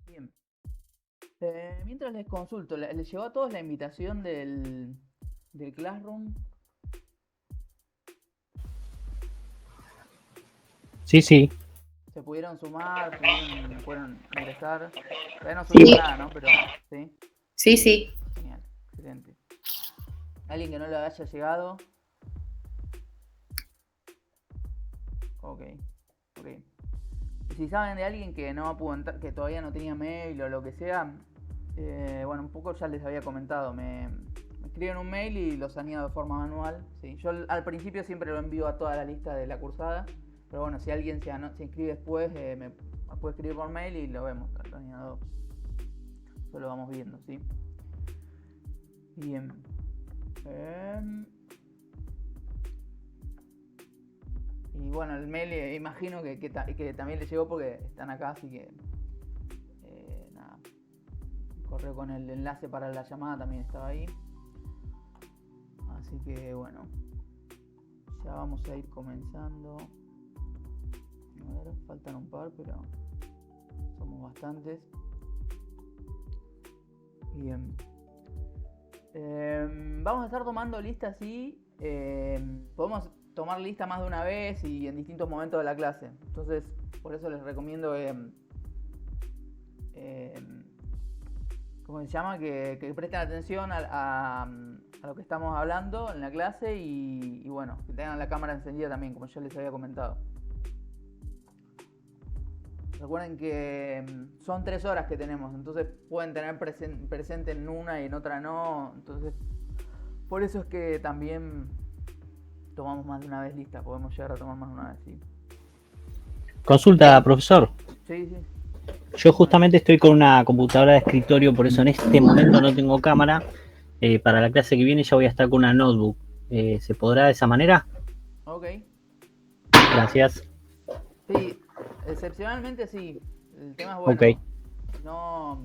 Bien. Mientras les consulto, ¿les llegó a todos la invitación del Classroom? Sí, sí. ¿Se pudieron sumar? ¿Pudieron ingresar? Todavía no subimos Sí, nada, ¿no? Pero sí, sí, sí. genial, excelente. ¿Alguien que no le haya llegado? Ok, ok. Y si saben de alguien que no pudo entrar, que todavía no tenía mail o lo que sea, bueno, un poco ya les había comentado, me escriben un mail y los añado de forma manual. ¿Sí? Yo al principio siempre lo envío a toda la lista de la cursada, pero bueno, si alguien se inscribe después, me puede escribir por mail y lo vemos, lo añado. Eso lo vamos viendo, ¿sí? Bien. Y bueno, el mail imagino que también les llegó porque están acá, así que nada. El correo con el enlace para la llamada también estaba ahí. Así que bueno, ya vamos a ir comenzando. A ver, faltan un par, pero somos bastantes. Bien. Vamos a estar tomando listas así. Podemos tomar lista más de una vez y en distintos momentos de la clase. Entonces, por eso les recomiendo ¿cómo se llama? Que presten atención a lo que estamos hablando en la clase y bueno, que tengan la cámara encendida también, como ya les había comentado. Recuerden que son 3 horas que tenemos, entonces pueden tener presente en una y en otra no. Entonces, por eso es que también tomamos más de una vez lista, podemos llegar a tomar más de una vez, sí. Consulta, profesor. Sí, sí. Yo justamente estoy con una computadora de escritorio, por eso en este momento no tengo cámara. Para la clase que viene ya voy a estar con una notebook. ¿Se podrá de esa manera? Ok. Gracias. Sí, excepcionalmente sí. El tema es Ok. bueno. No.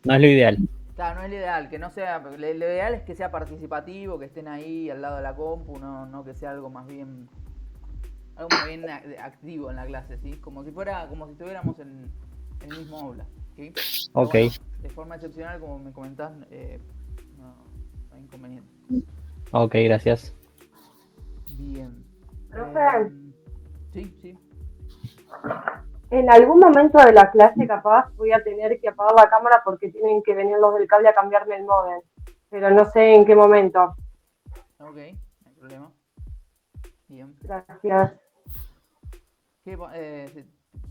No es lo ideal. Claro, no es lo ideal, que no sea. Lo ideal es que sea participativo, que estén ahí al lado de la compu, no que sea algo más bien. Algo más bien activo en la clase, ¿sí? Como si estuviéramos en el mismo aula, ¿sí? Pero Ok. bueno, de forma excepcional, como me comentás, no hay inconveniente. Ok, gracias. Bien. Profe, Sí, sí. en algún momento de la clase capaz voy a tener que apagar la cámara porque tienen que venir los del cable a cambiarme el módem, pero no sé en qué momento. Ok, no hay problema. Bien. Gracias.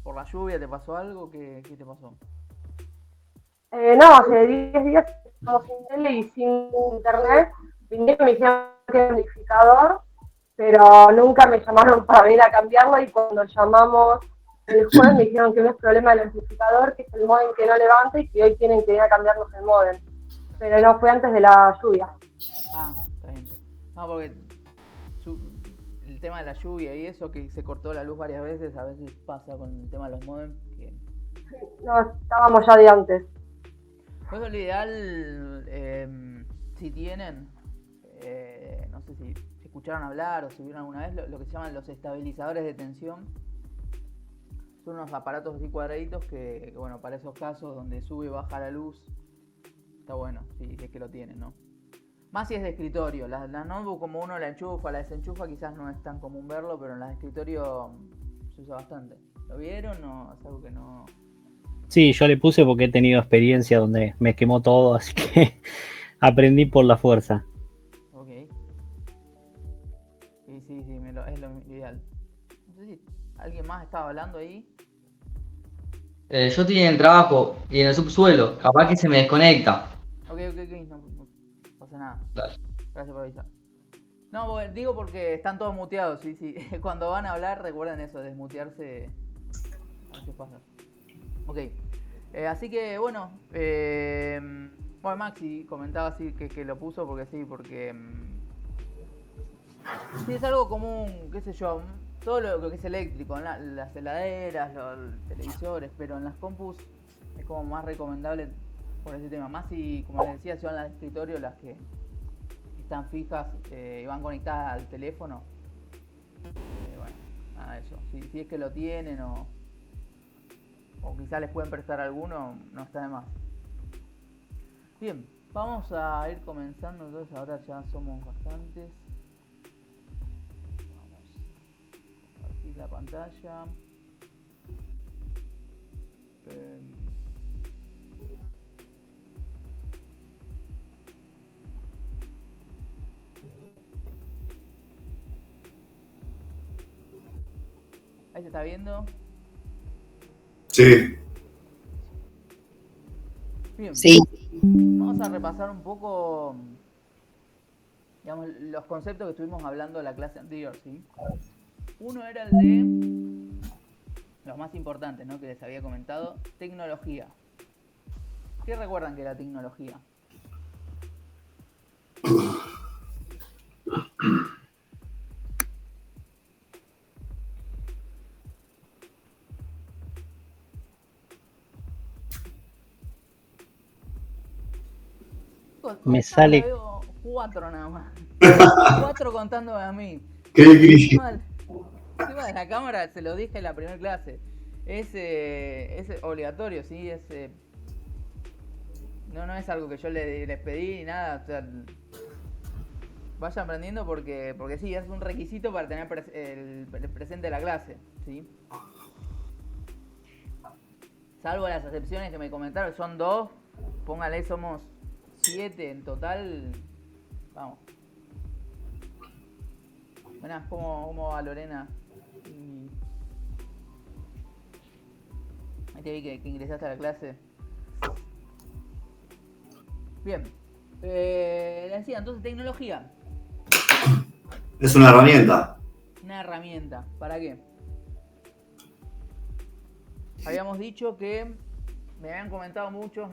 ¿Por la lluvia te pasó algo? ¿Qué te pasó? No, hace 10 días estamos sin tele y sin internet. Vinieron y me dijeron que era un amplificador, pero nunca me llamaron para venir a cambiarlo y cuando llamamos el jueves me dijeron que no es problema del amplificador, que es el módem que no levanta y que hoy tienen que venir a cambiarnos el módem. Pero no fue antes de la lluvia. Ah, está bien. No, porque su- el tema de la lluvia y eso, que se cortó la luz varias veces, a veces pasa con el tema de los modems. No, estábamos ya de antes. Por eso lo ideal, si tienen, no sé si escucharon hablar o si vieron alguna vez, lo que se llaman los estabilizadores de tensión. Son unos aparatos así cuadraditos que, bueno, para esos casos donde sube y baja la luz, está bueno, si es que lo tienen, ¿no? Más si es de escritorio. La notebook, como uno la enchufa, la desenchufa, quizás no es tan común verlo, pero en las de escritorio se usa bastante. ¿Lo vieron o es algo que no? Sí, yo le puse porque he tenido experiencia donde me quemó todo, así que aprendí por la fuerza. Ok. Sí, es lo ideal. No sé si alguien más estaba hablando ahí. Yo estoy en el trabajo y en el subsuelo, capaz que se me desconecta. Ok, no pasa nada. Dale. Gracias por avisar. No, digo porque están todos muteados, sí. Cuando van a hablar, recuerden eso, desmutearse. A ver qué pasa. Ok. Así que, bueno. Bueno, Maxi comentaba así que lo puso porque sí, porque. Sí, es algo común, qué sé yo. Todo lo que es eléctrico, las heladeras, los televisores, pero en las compus es como más recomendable por ese tema. Más si, como les decía, son las de escritorio las que están fijas y van conectadas al teléfono. Bueno, nada de eso. Si es que lo tienen o quizá les pueden prestar alguno, no está de más. Bien, vamos a ir comenzando, entonces ahora ya somos bastantes. Vamos a compartir la pantalla. Ahí se está viendo. Sí. Bien. Sí. Vamos a repasar un poco, digamos, los conceptos que estuvimos hablando en la clase anterior, ¿sí? Uno era el de los más importantes, ¿no? Que les había comentado, tecnología. ¿Qué recuerdan que era tecnología? Me Ahora sale- veo 4 nada más. 4 contándome a mí. Qué gris. Encima de la cámara, se lo dije en la primera clase. Es obligatorio, ¿sí? No es algo que yo les pedí ni nada. O sea, vayan aprendiendo porque sí, es un requisito para tener el presente de la clase, ¿sí? Salvo las excepciones que me comentaron, son 2. Póngale, somos 7 en total. Vamos. Buenas, ¿cómo va Lorena? Ahí te vi que ingresaste a la clase. Bien. Les decía, entonces tecnología. Es una herramienta. Una herramienta. ¿Para qué? Habíamos dicho que me habían comentado muchos,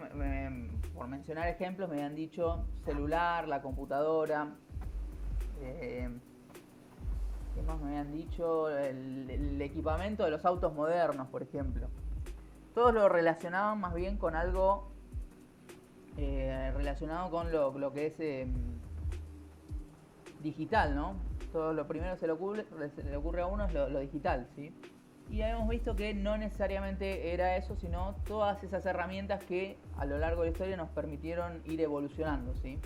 por mencionar ejemplos, me habían dicho celular, la computadora. ¿Qué más me habían dicho? El equipamiento de los autos modernos, por ejemplo. Todos lo relacionaban más bien con algo relacionado con lo que es digital, ¿no? Todo lo primero que se le ocurre a uno es lo digital, ¿sí? Y habíamos visto que no necesariamente era eso, sino todas esas herramientas que a lo largo de la historia nos permitieron ir evolucionando, ¿sí?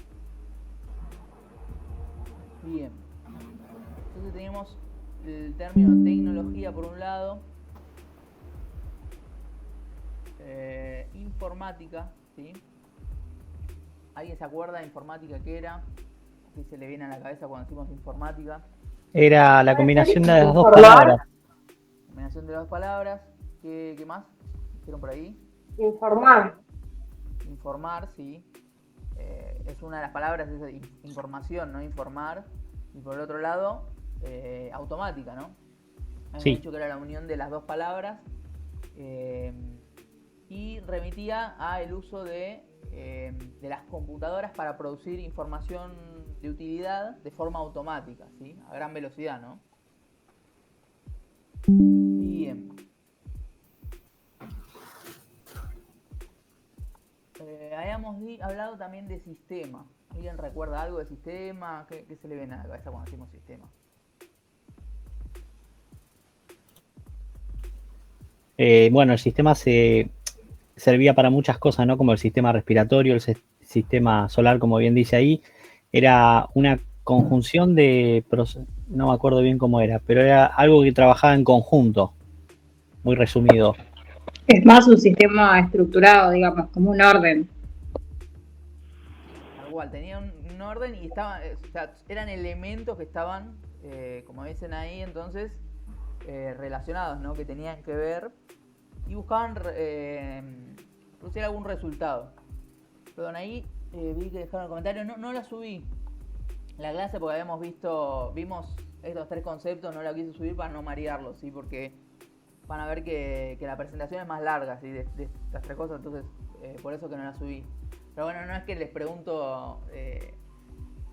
Bien. Entonces tenemos el término tecnología por un lado, informática, ¿sí? ¿Alguien se acuerda de informática qué era? ¿Qué se le viene a la cabeza cuando decimos informática? Era la combinación de las dos Informar. palabras. Combinación de las dos palabras. ¿Qué más? ¿Hicieron por ahí? Informar. Informar, sí. Es una de las palabras, es información, ¿no? Informar. Y por el otro lado, automática, ¿no? Hemos Sí. dicho que era la unión de las dos palabras. Y remitía a el uso de las computadoras para producir información de utilidad de forma automática, ¿sí? A gran velocidad, ¿no? Bien. Habíamos hablado también de sistema. ¿Alguien recuerda algo de sistema? ¿Qué se le viene a la cabeza cuando decimos sistema? Bueno, el sistema se servía para muchas cosas, ¿no? Como el sistema respiratorio, el sistema solar, como bien dice ahí. Era una conjunción de... No me acuerdo bien cómo era, pero era algo que trabajaba en conjunto. Muy resumido. Es más un sistema estructurado, digamos, como un orden. Tal cual, tenía un orden y estaban, o sea, eran elementos que estaban, como dicen ahí, entonces, relacionados, ¿no? Que tenían que ver y buscaban producir algún resultado. Perdón, ahí vi que dejaron el comentario, no la subí la clase porque vimos estos 3 conceptos, no la quise subir para no marearlos, ¿sí? Porque van a ver que la presentación es más larga, ¿sí? De estas 3 cosas, entonces por eso que no la subí. Pero bueno, no es que les pregunto,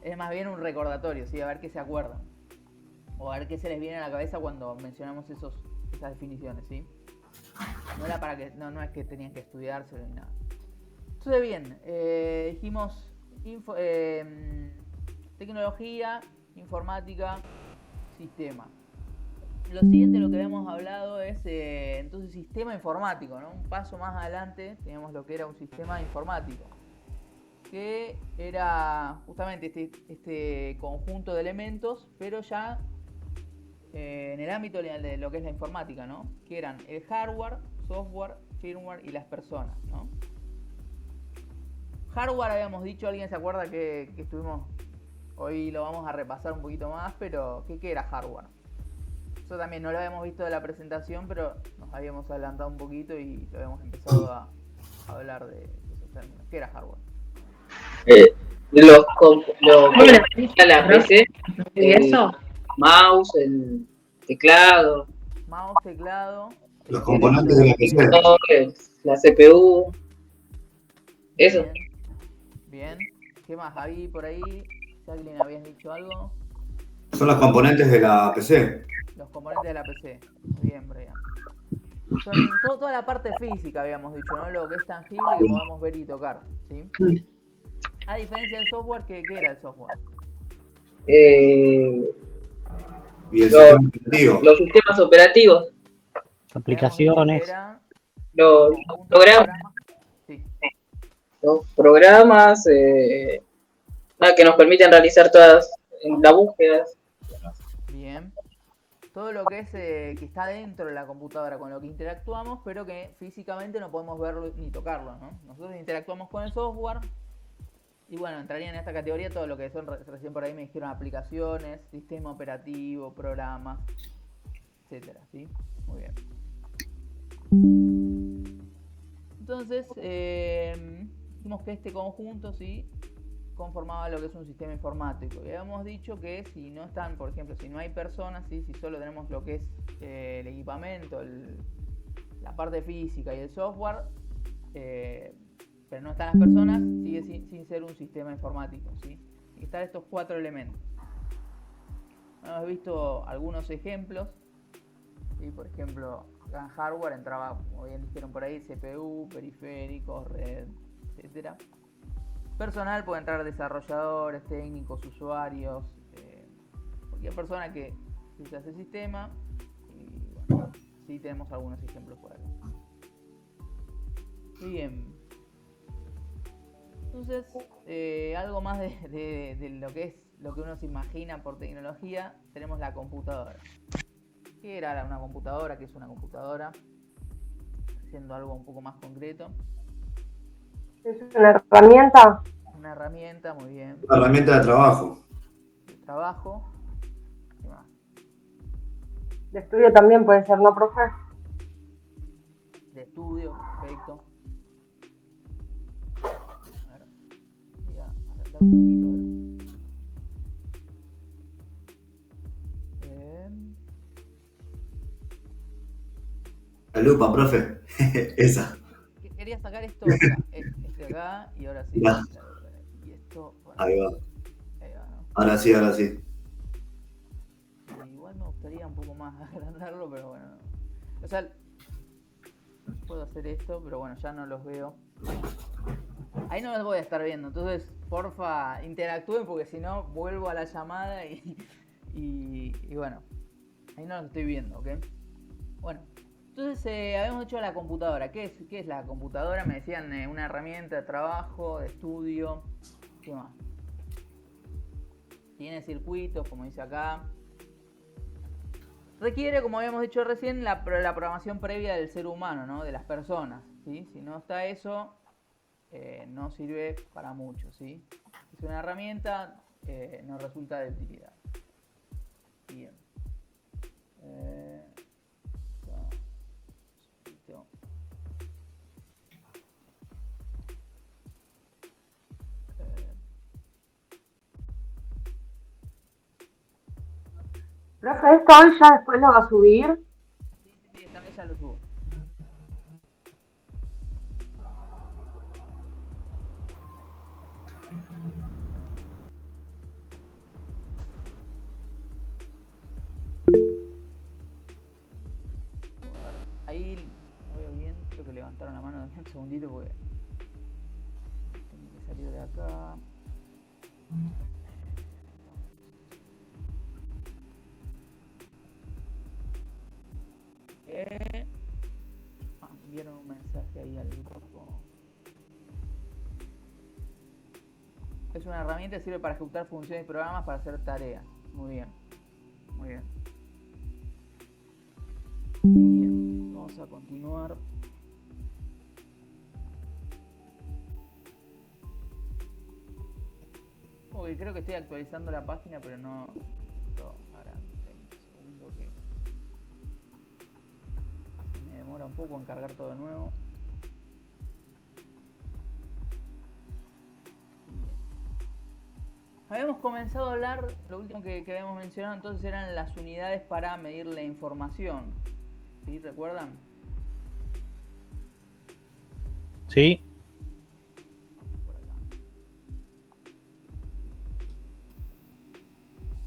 es más bien un recordatorio, ¿sí? A ver qué se acuerdan. O a ver qué se les viene a la cabeza cuando mencionamos esas definiciones, ¿sí? No era para que, no es que tenían que estudiárselo ni nada. Entonces bien, dijimos tecnología, informática, sistema. lo siguiente, lo que habíamos hablado es entonces sistema informático, ¿no? Un paso más adelante teníamos lo que era un sistema informático, que era justamente este conjunto de elementos, pero ya en el ámbito de lo que es la informática, ¿no? Que eran el hardware, software, firmware y las personas, ¿no? Hardware habíamos dicho, ¿alguien se acuerda que estuvimos? Hoy lo vamos a repasar un poquito más, pero ¿qué era hardware? Eso también no lo habíamos visto de la presentación, pero nos habíamos adelantado un poquito y lo habíamos empezado a hablar de esos términos. ¿Qué era hardware? La PC, ¿Y eso? mouse, el teclado, Mouse, teclado, Los componentes de la PC. la CPU, eso. Bien. Bien. ¿Qué más? Javi, por ahí, si alguien habías dicho algo. Son los componentes de la PC. Los componentes de la PC. Muy bien, Brian. Son toda la parte física, habíamos dicho, ¿no? Lo que es tangible que podamos ver y tocar, ¿sí? A diferencia del software, ¿qué era el software? Y el sistema operativo. Los sistemas operativos, Aplicaciones. los programas, Sí. los programas que nos permiten realizar todas las búsquedas. Bien. Todo lo que es que está dentro de la computadora, con lo que interactuamos, pero que físicamente no podemos verlo ni tocarlo, ¿no? Nosotros interactuamos con el software y bueno, entraría en esta categoría todo lo que son, recién por ahí me dijeron, aplicaciones, sistema operativo, programas, etcétera, ¿sí? Muy bien. Entonces, dijimos que este conjunto, ¿sí?, conformaba lo que es un sistema informático. Y habíamos dicho que si no están, por ejemplo, si no hay personas, ¿sí?, si solo tenemos lo que es el equipamiento, la parte física y el software, pero no están las personas, sigue sin ser un sistema informático, ¿sí? Y están estos 4 elementos. Hemos visto algunos ejemplos, ¿sí? Por ejemplo, acá en hardware entraba, como bien dijeron por ahí, CPU, periféricos, red, etcétera. Personal puede entrar desarrolladores, técnicos, usuarios, cualquier persona que use ese sistema. Y bueno, sí tenemos algunos ejemplos por acá. Bien. Entonces, algo más de lo que es lo que uno se imagina por tecnología, tenemos la computadora. ¿Qué era una computadora? ¿Qué es una computadora? Siendo algo un poco más concreto. ¿Es una herramienta? Una herramienta, muy bien. Una herramienta de trabajo. De trabajo. ¿Qué más? De estudio también puede ser, ¿no, profe? De estudio, perfecto. A ver, voy a acercar un poquito, a ver. La lupa, profe. Esa. Quería sacar esto acá, este acá, y ahora sí. Ya. Y esto, bueno, Ahí va. ahí va, ¿no? Ahora sí, ahora sí. Igual me gustaría un poco más agrandarlo, pero bueno. O sea, puedo hacer esto, pero bueno, ya no los veo. Ahí no los voy a estar viendo, entonces porfa interactúen porque si no vuelvo a la llamada y bueno, ahí no los estoy viendo, ¿ok? Bueno, entonces habíamos hecho la computadora. ¿Qué es la computadora? Me decían una herramienta de trabajo, de estudio. ¿Qué más? Tiene circuitos, como dice acá. Requiere, como habíamos dicho recién, la programación previa del ser humano, ¿no? De las personas, ¿sí? Si no está eso, no sirve para mucho, ¿sí? Es una herramienta, no resulta de utilidad. Bien. Profe, ¿esto hoy ya después lo va a subir? Sí, esta vez ya lo subo. Ahí no veo bien, creo que levantaron la mano un segundito porque tengo que salir de acá. Enviaron un mensaje ahí al grupo. Es una herramienta que sirve para ejecutar funciones y programas para hacer tareas. Muy bien. Muy bien. Bien. Vamos a continuar. Uy, creo que estoy actualizando la página, pero no. Ahora, un segundo que me demora un poco en cargar todo de nuevo. Habíamos comenzado a hablar, lo último que habíamos mencionado entonces eran las unidades para medir la información. ¿Sí? ¿Recuerdan? Sí. Por acá.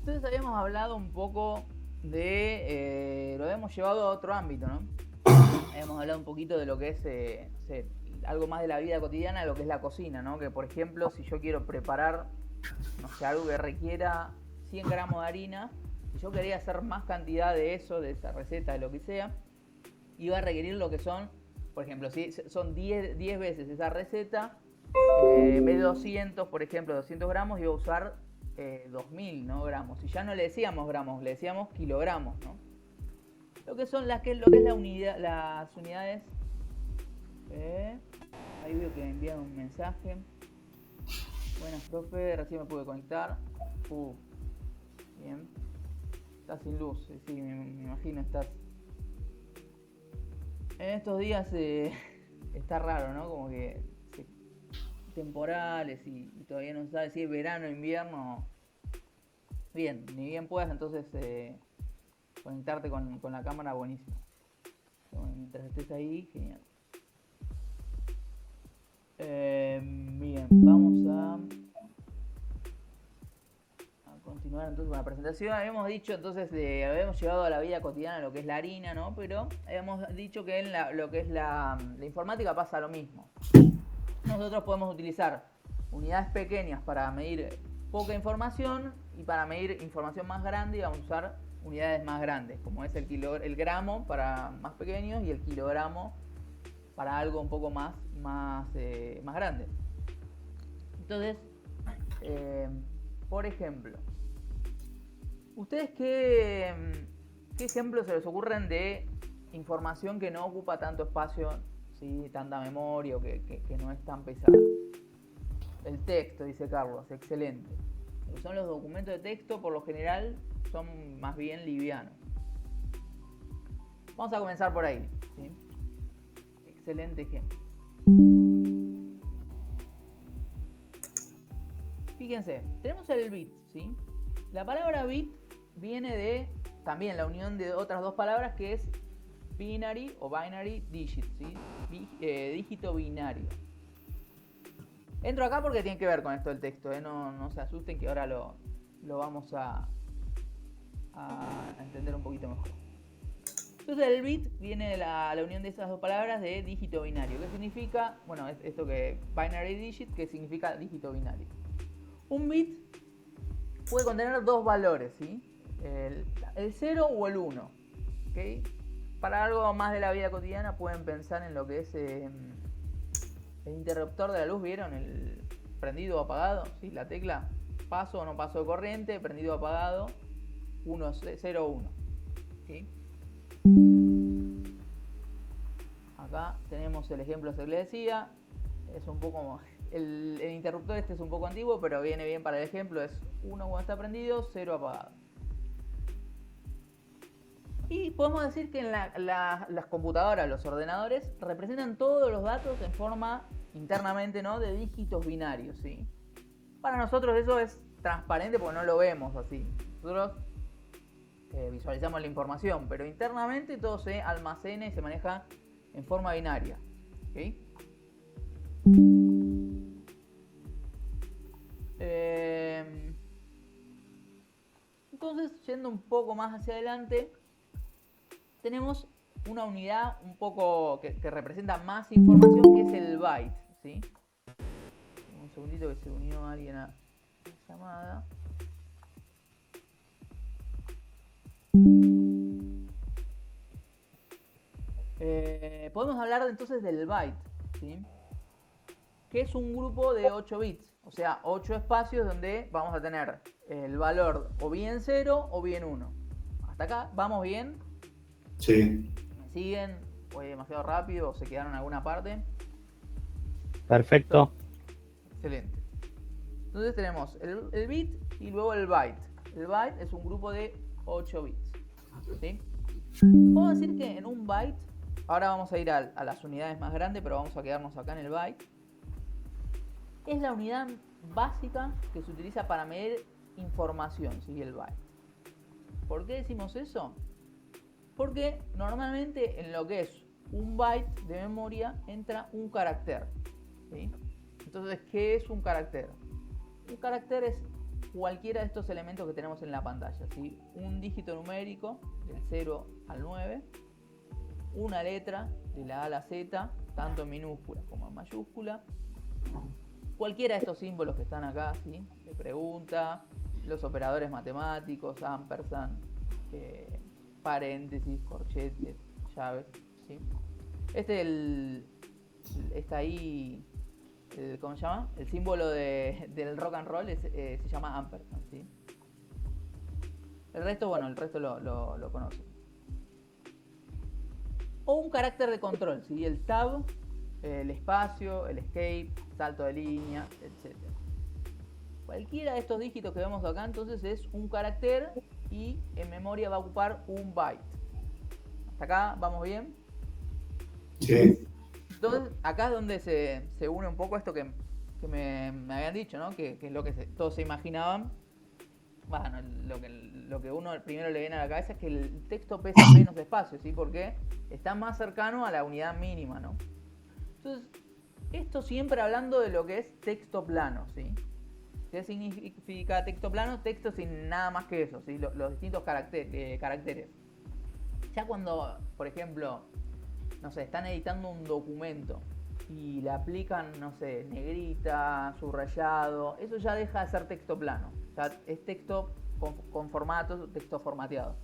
Entonces habíamos hablado un poco de... lo habíamos llevado a otro ámbito, ¿no? Habíamos hablado un poquito de lo que es no sé, algo más de la vida cotidiana, de lo que es la cocina, ¿no? Que por ejemplo, si yo quiero preparar, no sé, algo que requiera 100 gramos de harina, si yo quería hacer más cantidad de eso, de esa receta, de lo que sea, iba a requerir lo que son, por ejemplo, si son 10 veces esa receta, en vez de 200, por ejemplo, 200 gramos, iba a usar 2000, ¿no? Gramos. Y ya no le decíamos gramos, le decíamos kilogramos, ¿no? Lo que son lo que es la unidad, las unidades. Ahí veo que me envían un mensaje. Buenas, profe, recién me pude conectar. Bien. Estás sin luz, sí, me imagino, estás. En estos días está raro, ¿no? Como que temporales y todavía no se sabe si es verano o invierno. Bien, ni bien puedas, entonces conectarte con la cámara, buenísimo. Mientras estés ahí, genial. Bien, vamos a continuar entonces con la presentación. Habíamos dicho entonces, habíamos llevado a la vida cotidiana lo que es la harina, ¿no? Pero habíamos dicho que en lo que es la informática pasa lo mismo. Nosotros podemos utilizar unidades pequeñas para medir poca información, y para medir información más grande vamos a usar unidades más grandes, como es el gramo para más pequeños y el kilogramo para algo un poco más grande. Entonces, por ejemplo, ¿ustedes qué ejemplos se les ocurren de información que no ocupa tanto espacio, ¿sí? Tanta memoria, o que no es tan pesada? El texto, dice Carlos, excelente. Lo que son los documentos de texto, por lo general, son más bien livianos. Vamos a comenzar por ahí, ¿sí? Excelente ejemplo. Fíjense, tenemos el bit, ¿sí? La palabra bit viene de también la unión de otras dos palabras, que es binary o binary digit, ¿sí? Dígito binario. Entro acá porque tiene que ver con esto del texto, no se asusten, que ahora lo vamos a entender un poquito mejor. Entonces el bit viene de la unión de esas dos palabras de dígito binario. ¿Qué significa? Bueno, es esto que binary digit, que significa dígito binario. Un bit puede contener dos valores, ¿sí? El 0 o el 1. ¿Okay? Para algo más de la vida cotidiana pueden pensar en lo que es el interruptor de la luz, ¿vieron? El prendido o apagado, ¿sí? La tecla paso o no paso de corriente, prendido o apagado, 0 o 1. ¿Sí? Acá tenemos el ejemplo que les decía. Es un poco... El interruptor este es un poco antiguo, pero viene bien para el ejemplo. Es 1 cuando está prendido, 0 apagado. Y podemos decir que en las computadoras, los ordenadores, representan todos los datos en forma internamente, ¿no? De dígitos binarios, ¿sí? Para nosotros eso es transparente porque no lo vemos así. Nosotros visualizamos la información, pero internamente todo se almacena y se maneja en forma binaria. ¿Okay? Entonces, yendo un poco más hacia adelante, tenemos una unidad un poco que representa más información, que es el byte, ¿sí? Un segundito que se unió alguien a la llamada. Podemos hablar entonces del byte, ¿sí? Que es un grupo de 8 bits, o sea, 8 espacios donde vamos a tener el valor o bien 0 o bien 1. ¿Hasta acá vamos bien? Sí. ¿Me siguen? ¿Fue demasiado rápido o se quedaron en alguna parte? Perfecto. Excelente. Entonces tenemos el bit y luego el byte. El byte es un grupo de 8 bits, ¿sí? Vamos a decir que en un byte, ahora vamos a ir a las unidades más grandes, pero vamos a quedarnos acá en el byte. Es la unidad básica que se utiliza para medir información, ¿sí? El byte. ¿Por qué decimos eso? Porque normalmente en lo que es un byte de memoria entra un carácter, ¿sí? Entonces, ¿qué es un carácter? Un carácter es cualquiera de estos elementos que tenemos en la pantalla, ¿sí? Un dígito numérico del 0 al 9, una letra de la A a la Z, tanto en minúscula como en mayúscula, cualquiera de estos símbolos que están acá, ¿sí? De pregunta, los operadores matemáticos, ampersand, paréntesis, corchetes, llaves, ¿sí? Está ahí, ¿cómo se llama? El símbolo del rock and roll se llama ampersand, ¿sí? El resto, bueno, el resto lo conocen. O un carácter de control, ¿sí? El tab, el espacio, el escape, salto de línea, etc. Cualquiera de estos dígitos que vemos acá entonces es un carácter y en memoria va a ocupar un byte. ¿Hasta acá vamos bien? Sí. Entonces acá es donde se une un poco esto que me habían dicho, ¿no? Que es lo que todos se imaginaban. Bueno, lo que uno primero le viene a la cabeza es que el texto pesa menos espacio, ¿sí? Porque está más cercano a la unidad mínima, ¿no? Entonces, esto siempre hablando de lo que es texto plano, ¿sí? ¿Qué significa texto plano? Texto sin nada más que eso, ¿sí? Los distintos caracteres. Ya cuando, por ejemplo, no sé, están editando un documento y le aplican, no sé, negrita, subrayado, eso ya deja de ser texto plano. Ya es texto con formato, texto formateado.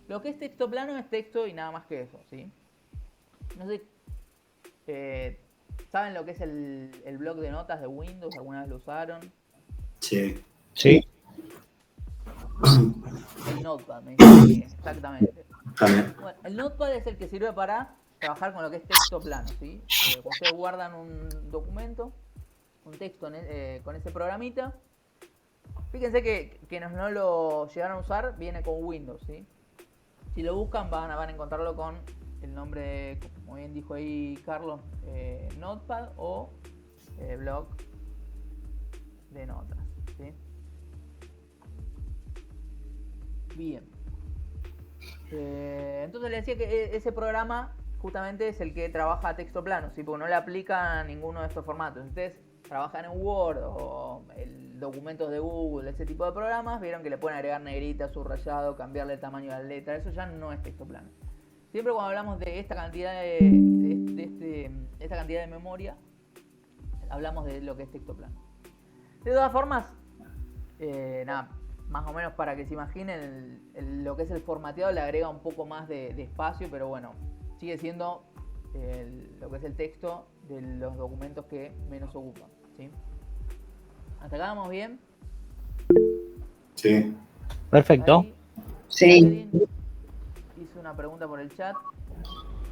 Lo que es texto plano es texto y nada más que eso, ¿sí? No sé, ¿saben lo que es el bloc de notas de Windows? ¿Alguna vez lo usaron? Sí. Sí. El Notepad, me dice que exactamente. También. Bueno, el Notepad es el que sirve para trabajar con lo que es texto plano, ¿sí? Cuando ustedes guardan un documento, un texto con ese programita, fíjense que no lo llegaron a usar, viene con Windows, ¿sí? Si lo buscan van a encontrarlo con el nombre, como bien dijo ahí Carlos, Notepad o bloc de notas, ¿sí? Bien. Entonces le decía que ese programa justamente es el que trabaja texto plano, ¿sí? Porque no le aplica a ninguno de estos formatos. Ustedes trabajan en Word o documentos de Google, ese tipo de programas, vieron que le pueden agregar negrita, subrayado, cambiarle el tamaño de la letra, eso ya no es texto plano. Siempre cuando hablamos de esta cantidad esta cantidad de memoria, hablamos de lo que es texto plano. De todas formas, nada, más o menos para que se imaginen, lo que es el formateado le agrega un poco más de espacio, pero bueno, sigue siendo lo que es el texto de los documentos que menos ocupan, ¿sí? ¿Hasta acá vamos bien? Sí. Perfecto. Ahí, Sí. Evelyn hizo una pregunta por el chat.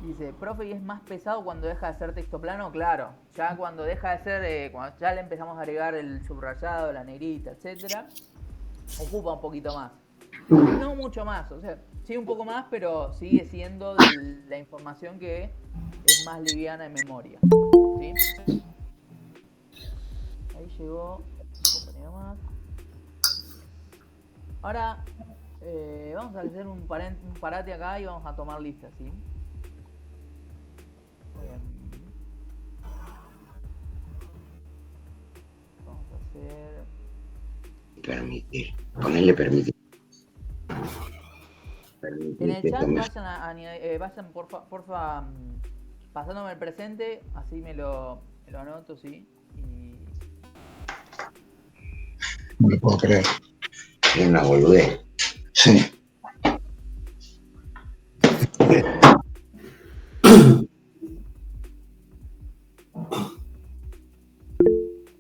Dice, profe, ¿y es más pesado cuando deja de ser texto plano? Claro, ya cuando deja de ser, cuando ya le empezamos a agregar el subrayado, la negrita, etcétera, ocupa un poquito más. No mucho más, o sea, sí un poco más, pero sigue siendo la información que es más liviana en memoria, ¿sí? Ahí llegó un compañero más. Ahora vamos a hacer un parate acá y vamos a tomar listas, ¿sí? Vamos a hacer... Permitir. Ponerle permitir. En el chat vayan porfa pasándome el presente, así me lo anoto, ¿sí? Y... No lo puedo creer. Es una boludez. Sí.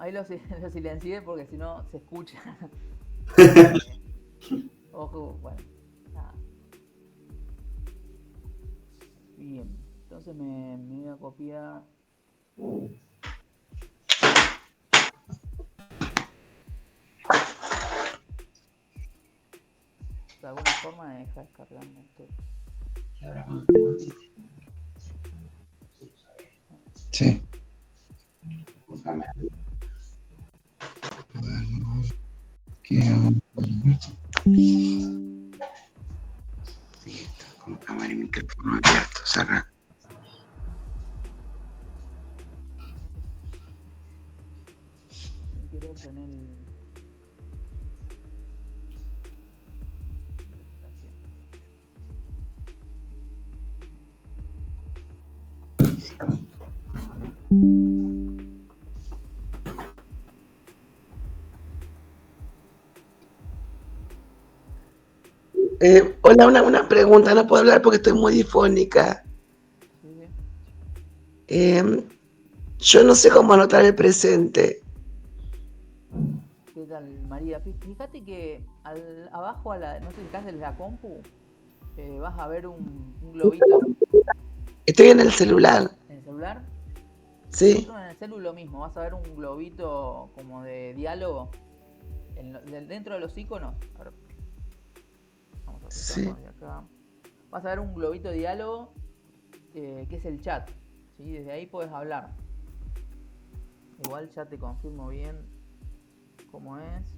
Ahí lo silencié porque si no se escucha. Ojo, bueno. Nada. Bien, entonces me voy a copiar. De alguna forma me deja descargando esto. Sí. Con cámara y micrófono abierto, cerra. Sin querer tener Hola, una pregunta, no puedo hablar porque estoy muy difónica. Yo no sé cómo anotar el presente. ¿Qué tal, María? Fíjate que abajo, no sé si estás en la compu, vas a ver un globito. Estoy en el celular. ¿En el celular? Sí. Nosotros en el celular lo mismo, vas a ver un globito como de diálogo dentro de los iconos. A ver. Vamos a acercarnos de acá. Vas a ver un globito de diálogo que es el chat. ¿Sí? Desde ahí puedes hablar. Igual ya te confirmo bien cómo es.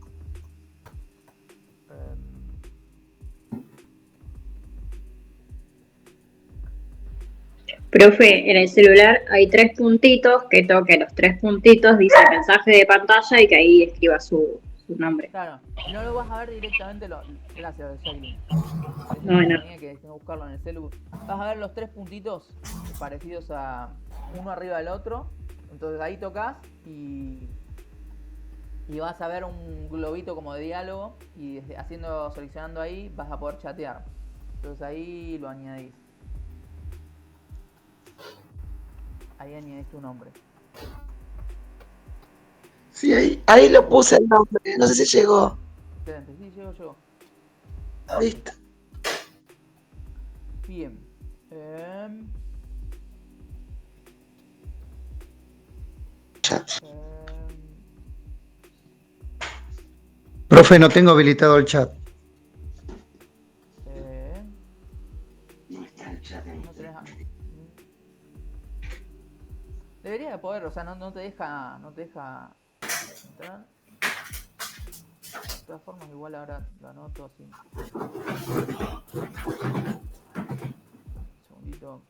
Profe, en el celular hay 3 puntitos, que toque los 3 puntitos, dice mensaje de pantalla y que ahí escriba su nombre. Claro, no lo vas a ver directamente. Gracias, Jacqueline. Bueno. Tenía que buscarlo en el celu. Vas a ver los 3 puntitos parecidos a uno arriba del otro. Entonces ahí tocas y vas a ver un globito como de diálogo y seleccionando ahí vas a poder chatear. Entonces ahí lo añadís. Ahí añadís tu nombre. Sí, ahí lo puse el nombre, no sé si llegó. Excelente, sí, llegó. Listo. Bien. Profe, no tengo habilitado el chat. No está el chat en Debería de poder, o sea, no te deja entrar. De todas formas, igual ahora lo anoto así. Un segundito.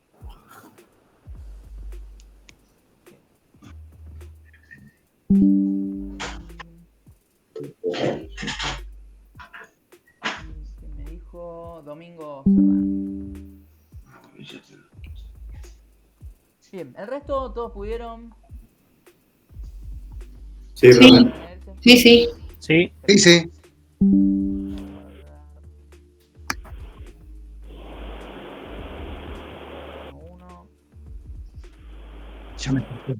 Me dijo Domingo Serrano. Bien, el resto todos pudieron. Sí, Sí. profe. Sí. Sí. Sí, sí. Ya me escuché.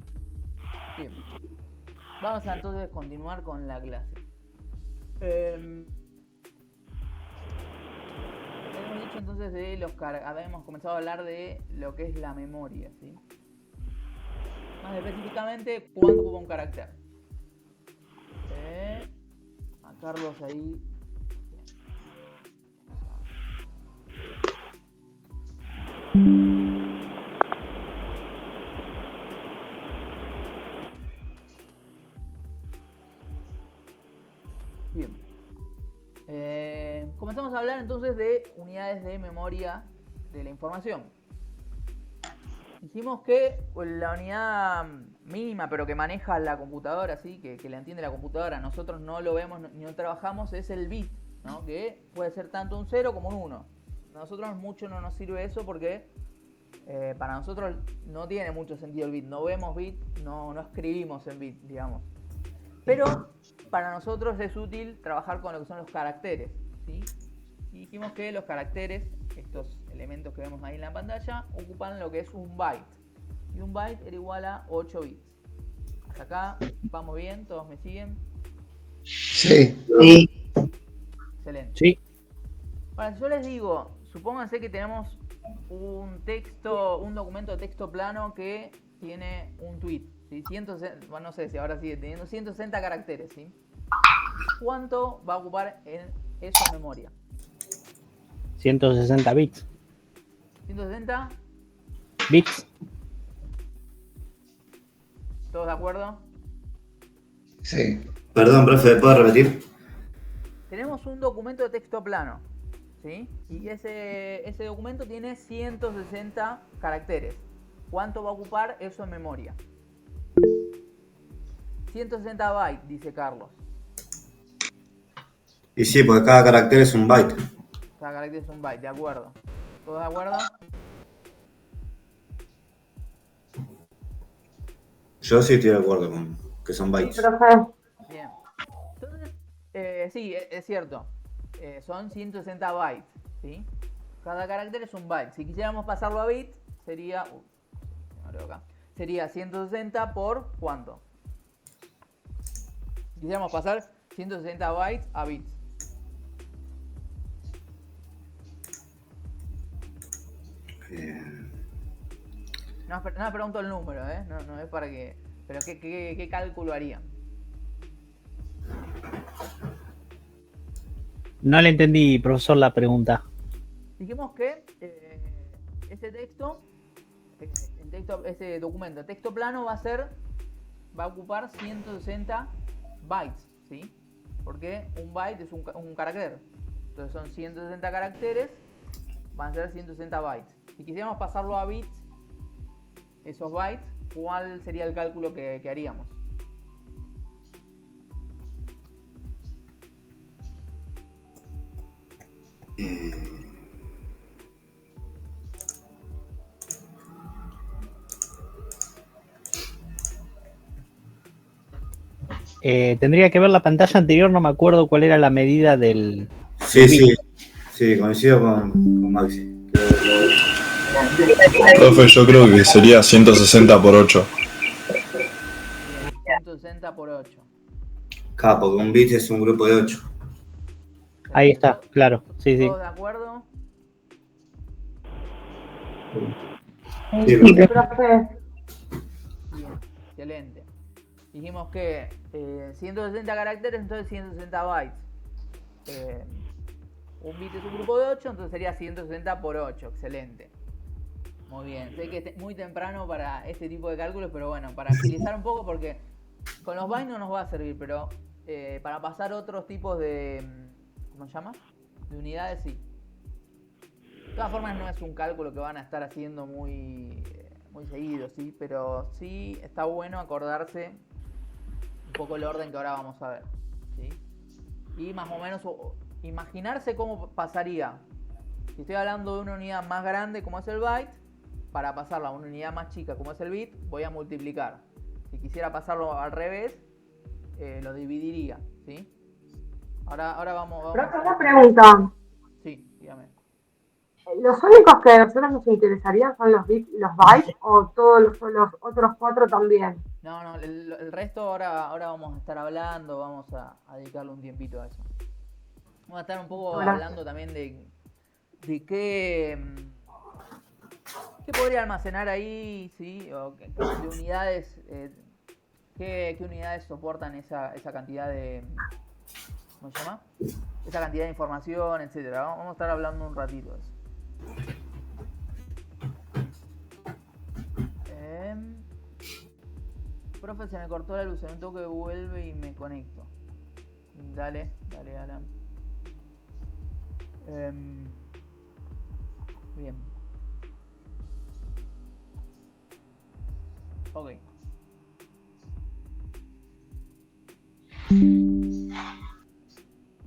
Bien. Vamos a entonces continuar con la clase. Habíamos dicho entonces habíamos comenzado a hablar de lo que es la memoria, ¿sí? Más específicamente, cuándo ocupa un carácter. A Carlos ahí. Bien. Comenzamos a hablar entonces de unidades de memoria de la información. Dijimos que la unidad mínima, pero que maneja la computadora, ¿sí? que la entiende la computadora, nosotros no lo vemos ni no trabajamos, es el bit, ¿no? Que puede ser tanto un 0 como un 1. A nosotros mucho no nos sirve eso porque para nosotros no tiene mucho sentido el bit. No vemos bit, no escribimos en bit, digamos. Pero para nosotros es útil trabajar con lo que son los caracteres, ¿sí? Y dijimos que los caracteres, estos elementos que vemos ahí en la pantalla, ocupan lo que es un byte. Y un byte era igual a 8 bits. ¿Hasta acá vamos bien? ¿Todos me siguen? Sí. Sí. Excelente. Sí. Ahora, si yo les digo, supónganse que tenemos un documento de texto plano que tiene un tweet, ¿sí? 160, bueno, no sé si ahora sigue teniendo 160 caracteres, ¿sí? ¿Cuánto va a ocupar en eso en memoria? 160 bits. 160, Bits. ¿todos de acuerdo? Sí. Perdón, profe, ¿puedo repetir? Tenemos un documento de texto plano, ¿sí? Y ese documento tiene 160 caracteres. ¿Cuánto va a ocupar eso en memoria? 160 bytes, dice Carlos. Y sí, porque cada carácter es un byte. Cada carácter es un byte, de acuerdo. ¿Todos de acuerdo? Yo sí estoy de acuerdo con que son Sí, bytes. profe. Bien. Entonces, sí, es cierto. Son 160 bytes, ¿sí? Cada carácter es un byte. Si quisiéramos pasarlo a bits, sería... Sería 160 por ¿cuánto? Si quisiéramos pasar 160 bytes a bits. No me pregunto el número, ¿eh? No es para que... Pero ¿qué cálculo harían? No le entendí, profesor, la pregunta. Dijimos que ese texto, ese documento, el texto plano va a ocupar 160 bytes, ¿sí? Porque un byte es un carácter. Entonces son 160 caracteres, van a ser 160 bytes. Si quisiéramos pasarlo a bits, esos bytes, ¿cuál sería el cálculo que haríamos? Tendría que ver la pantalla anterior, no me acuerdo cuál era la medida del... Sí, sí. Sí, coincido con Maxi. Profe, yo creo que sería 160 por 8. 160 por 8. Claro, porque un bit es un grupo de 8. Ahí está, claro. Sí, sí. ¿Todos de acuerdo? Sí, Sí, profe. Bien, excelente. Dijimos que 160 caracteres, entonces 160 bytes. Un bit es un grupo de 8, entonces sería 160 por 8. Excelente. Muy bien. Sé que es muy temprano para este tipo de cálculos, pero bueno, para agilizar un poco, porque con los bytes no nos va a servir, pero para pasar otros tipos de... ¿Cómo se llama? De unidades, sí. De todas formas, no es un cálculo que van a estar haciendo muy seguido, ¿sí? Pero sí está bueno acordarse un poco el orden que ahora vamos a ver, ¿sí? Y más o menos imaginarse cómo pasaría. Si estoy hablando de una unidad más grande como es el byte, para pasarla a una unidad más chica como es el bit, voy a multiplicar. Si quisiera pasarlo al revés, lo dividiría, ¿sí? Ahora vamos Profe, una pregunta. Sí, dígame. ¿Los únicos que a nosotros nos interesarían son los bits y los bytes o todos los otros 4 también? No, el resto ahora vamos a estar hablando, vamos a dedicarle un tiempito a eso. Vamos a estar un poco hablando también de qué podría almacenar ahí, ¿sí? O de unidades, qué unidades soportan esa cantidad de... ¿Cómo se llama? Esa cantidad de información, etcétera. Vamos a estar hablando un ratito de eso. Profe, se me cortó la luz, en un toque vuelve y me conecto. Dale, Alan. Bien. Ok.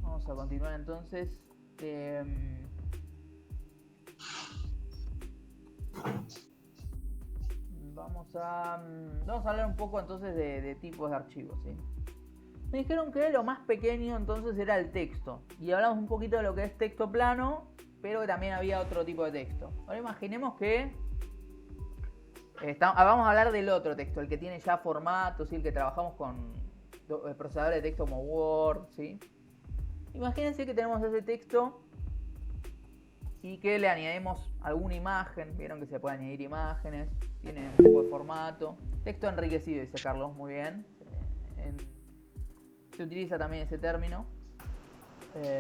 Vamos a continuar entonces. Vamos a hablar un poco entonces de tipos de archivos, ¿sí? Me dijeron que lo más pequeño entonces era el texto. Y hablamos un poquito de lo que es texto plano, pero que también había otro tipo de texto. Ahora imaginemos que Vamos a hablar del otro texto, el que tiene ya formato, ¿sí? El que trabajamos con procesadores de texto como Word, ¿sí? Imagínense que tenemos ese texto y que le añadimos alguna imagen. Vieron que se puede añadir imágenes, tiene un poco de formato. Texto enriquecido, dice Carlos, muy bien. Se utiliza también ese término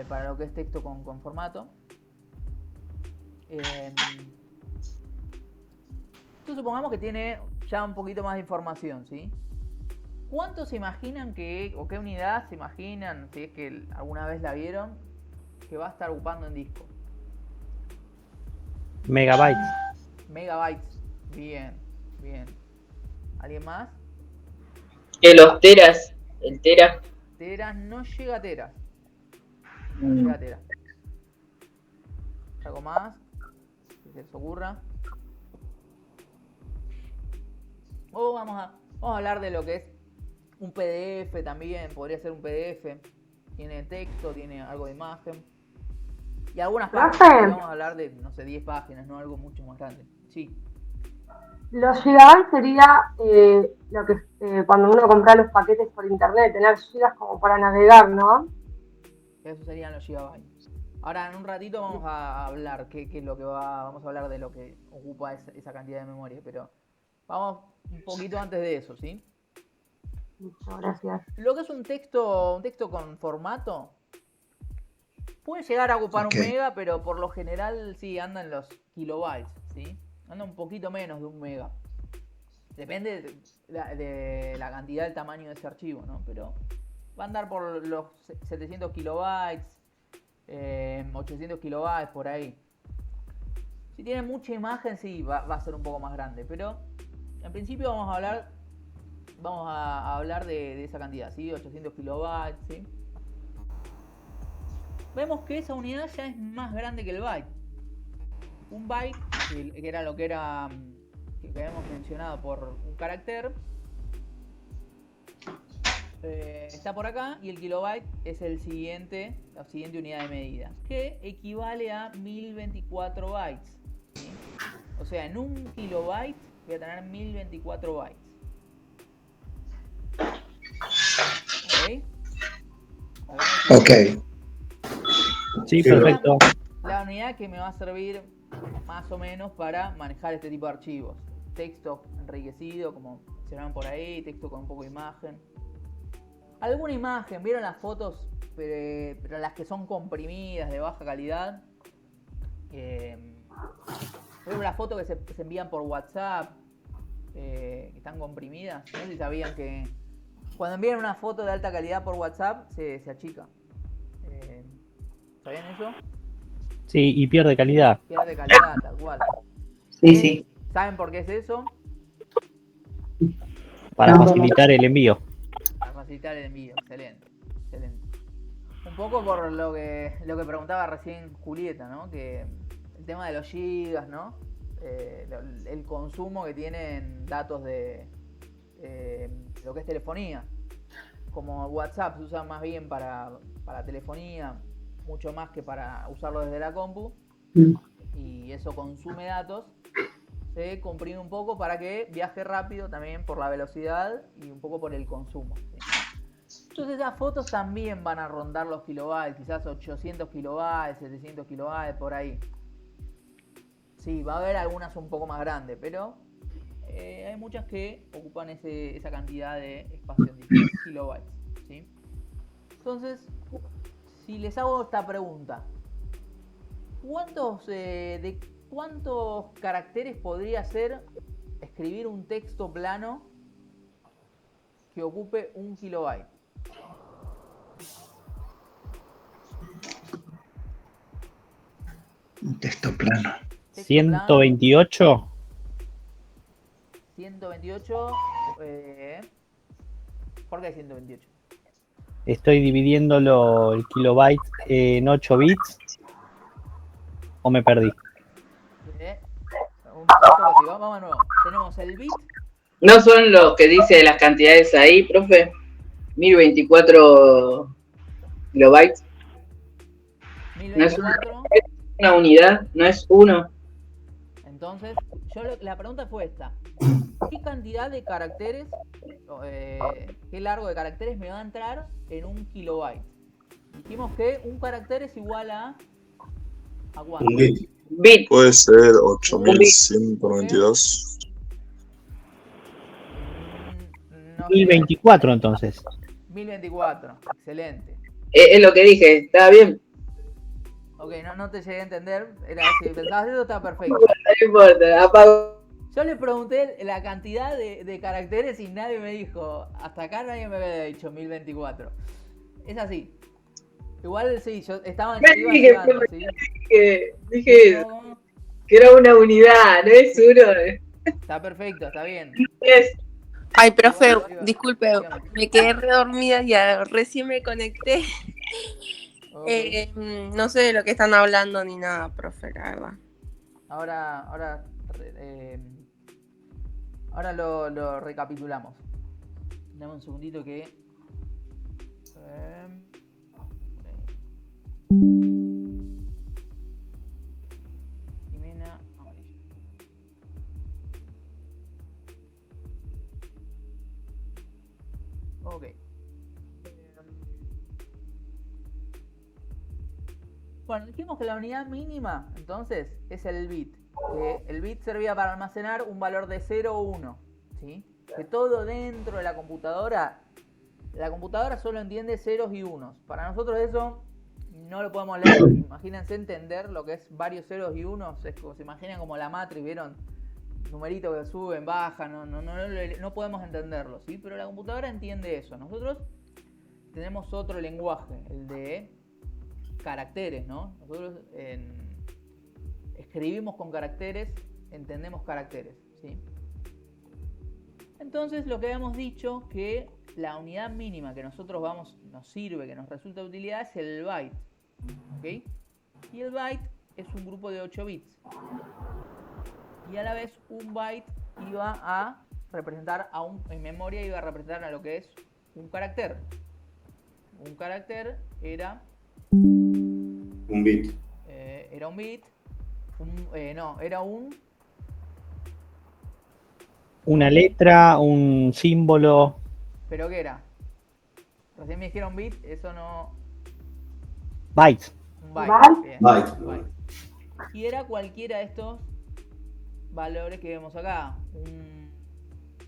para lo que es texto con formato. Entonces supongamos que tiene ya un poquito más de información, ¿sí? ¿Cuánto se imaginan o qué unidad se imaginan, si es que alguna vez la vieron, que va a estar ocupando en disco? Megabytes. Megabytes. Bien, bien. ¿Alguien más? Que los teras, el tera. Teras, no llega a teras. No llega a teras. ¿Algo más que se les ocurra? O vamos a hablar de lo que es un PDF también. Podría ser un PDF. Tiene texto, tiene algo de imagen. Y algunas páginas. Vamos a hablar de, no sé, 10 páginas, no algo mucho más grande. Sí. Los gigabytes sería lo que cuando uno compra los paquetes por internet, tener gigas como para navegar, ¿no? Eso serían los gigabytes. Ahora en un ratito vamos a hablar qué es lo que vamos a hablar de lo que ocupa esa cantidad de memoria, pero vamos un poquito antes de eso, ¿sí? Muchas gracias. Lo que es un texto con formato puede llegar a ocupar un mega, pero por lo general sí anda en los kilobytes, ¿sí? Anda un poquito menos de un mega. Depende de la cantidad, del tamaño de ese archivo, ¿no? Pero va a andar por los 700 kilobytes, 800 kilobytes, por ahí. Si tiene mucha imagen, sí, va a ser un poco más grande. Pero en principio vamos a hablar de esa cantidad, ¿sí? 800 kilobytes, ¿sí? Vemos que esa unidad ya es más grande que el byte. Un byte, que era lo que habíamos mencionado por un carácter, está por acá, y el kilobyte es la siguiente unidad de medida, que equivale a 1024 bytes, ¿sí? O sea, en un kilobyte voy a tener 1024 bytes. Ok. Sí, perfecto. La unidad que me va a servir más o menos para manejar este tipo de archivos. Texto enriquecido, como mencionaron por ahí, texto con un poco de imagen. Alguna imagen, ¿vieron las fotos? Pero las que son comprimidas, de baja calidad. ¿Vieron las fotos que se envían por WhatsApp? Que están comprimidas. No sé si sabían que cuando envían una foto de alta calidad por WhatsApp se achica. ¿Sabían eso? Sí, y pierde calidad. Pierde calidad, tal cual. Sí. ¿Saben por qué es eso? Para facilitar el envío. Para facilitar el envío, excelente. Un poco por lo que preguntaba recién Julieta, ¿no? Que el tema de los gigas, ¿no? El consumo que tienen datos de lo que es telefonía. Como WhatsApp se usa más bien para telefonía, mucho más que para usarlo desde la compu, y eso consume datos, se comprime un poco para que viaje rápido también por la velocidad y un poco por el consumo, ¿sí? Entonces esas fotos también van a rondar los kilobytes, quizás 800 kilobytes, 700 kilobytes, por ahí. Sí, va a haber algunas un poco más grandes, pero hay muchas que ocupan esa cantidad de espacio en kilobytes, ¿sí? Entonces, si les hago esta pregunta, ¿de cuántos caracteres podría ser escribir un texto plano que ocupe 1 kilobyte? Un texto plano. 128. 128. ¿Por qué 128? Estoy dividiéndolo el kilobyte en 8 bits. ¿O me perdí? Vamos de nuevo. Tenemos el bit. ¿No son los que dice las cantidades ahí, profe? 1024 kilobytes. 1024. ¿No es una unidad? ¿No es uno? Entonces, la pregunta fue esta. ¿Qué cantidad de caracteres, qué largo de caracteres me va a entrar en un kilobyte? Dijimos que un carácter es igual ¿a cuánto? Un bit. Bit. Puede ser 8192. No sé. 1024 entonces. 1024, excelente. Es lo que dije, está bien. Ok, no te llegué a entender. Si pensabas eso, está perfecto. No importa, apago. Yo le pregunté la cantidad de caracteres y nadie me dijo. Hasta acá nadie me había dicho 1024. Es así. Igual sí, yo estaba llegando, ¿sí? Dije que era una unidad, no es uno. Está perfecto, está bien. Ay, profe, Igual, disculpe, dígame. me quedé redormida y recién me conecté. Okay. No sé de lo que están hablando ni nada, profe, la verdad. Ahora lo recapitulamos. Dame un segundito que... Jimena Amarillo. Ok. Bueno, dijimos que la unidad mínima, entonces, es el bit. Que el bit servía para almacenar un valor de 0 o 1. ¿Sí? Que todo dentro de la computadora solo entiende ceros y unos. Para nosotros eso no lo podemos leer. Imagínense entender lo que es varios ceros y unos. Es como, se imaginan como la Matrix, ¿vieron? Numeritos que suben, bajan, no podemos entenderlo, ¿sí? Pero la computadora entiende eso. Nosotros tenemos otro lenguaje, el de caracteres, ¿no? Nosotros escribimos con caracteres, entendemos caracteres, ¿sí? Entonces lo que habíamos dicho que la unidad mínima que nosotros nos sirve, que nos resulta de utilidad es el byte, ¿ok? Y el byte es un grupo de 8 bits. Y a la vez un byte iba a representar en memoria iba a representar a lo que es un carácter. Un carácter era un bit. Era un bit. Era una letra, un símbolo. ¿Pero qué era? Recién me dijeron bit, eso no... Bytes. Un byte. Bien. Byte. Y era cualquiera de estos valores que vemos acá.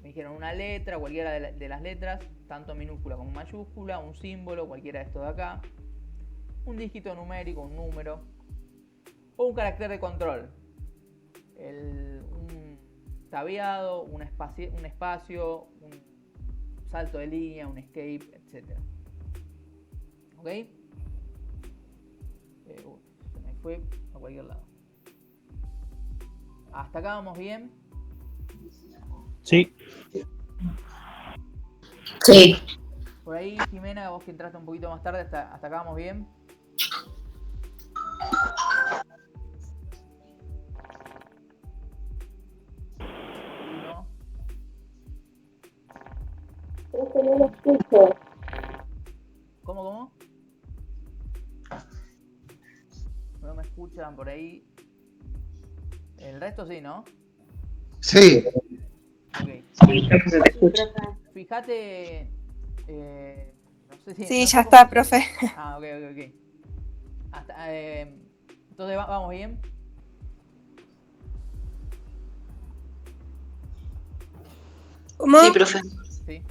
Me dijeron una letra, cualquiera de las letras, tanto minúscula como mayúscula, un símbolo, cualquiera de estos de acá, un dígito numérico, un número, o un carácter de control. Un tabeado, un espacio, un salto de línea, un escape, etc. ¿Ok? Se me fue a cualquier lado. ¿Hasta acá vamos bien? Sí. Sí. Por ahí, Jimena, vos que entraste un poquito más tarde, ¿hasta acá vamos bien? ¿No? No lo escucho. ¿Cómo? No me escuchan por ahí. El resto sí, ¿no? Sí. Ok. Sí, profe, se te escucha. Fíjate, no sé si... Sí, no ya sé está, profe. Ah, ok. Entonces, ¿vamos bien? ¿Cómo? Sí, profe. Sí.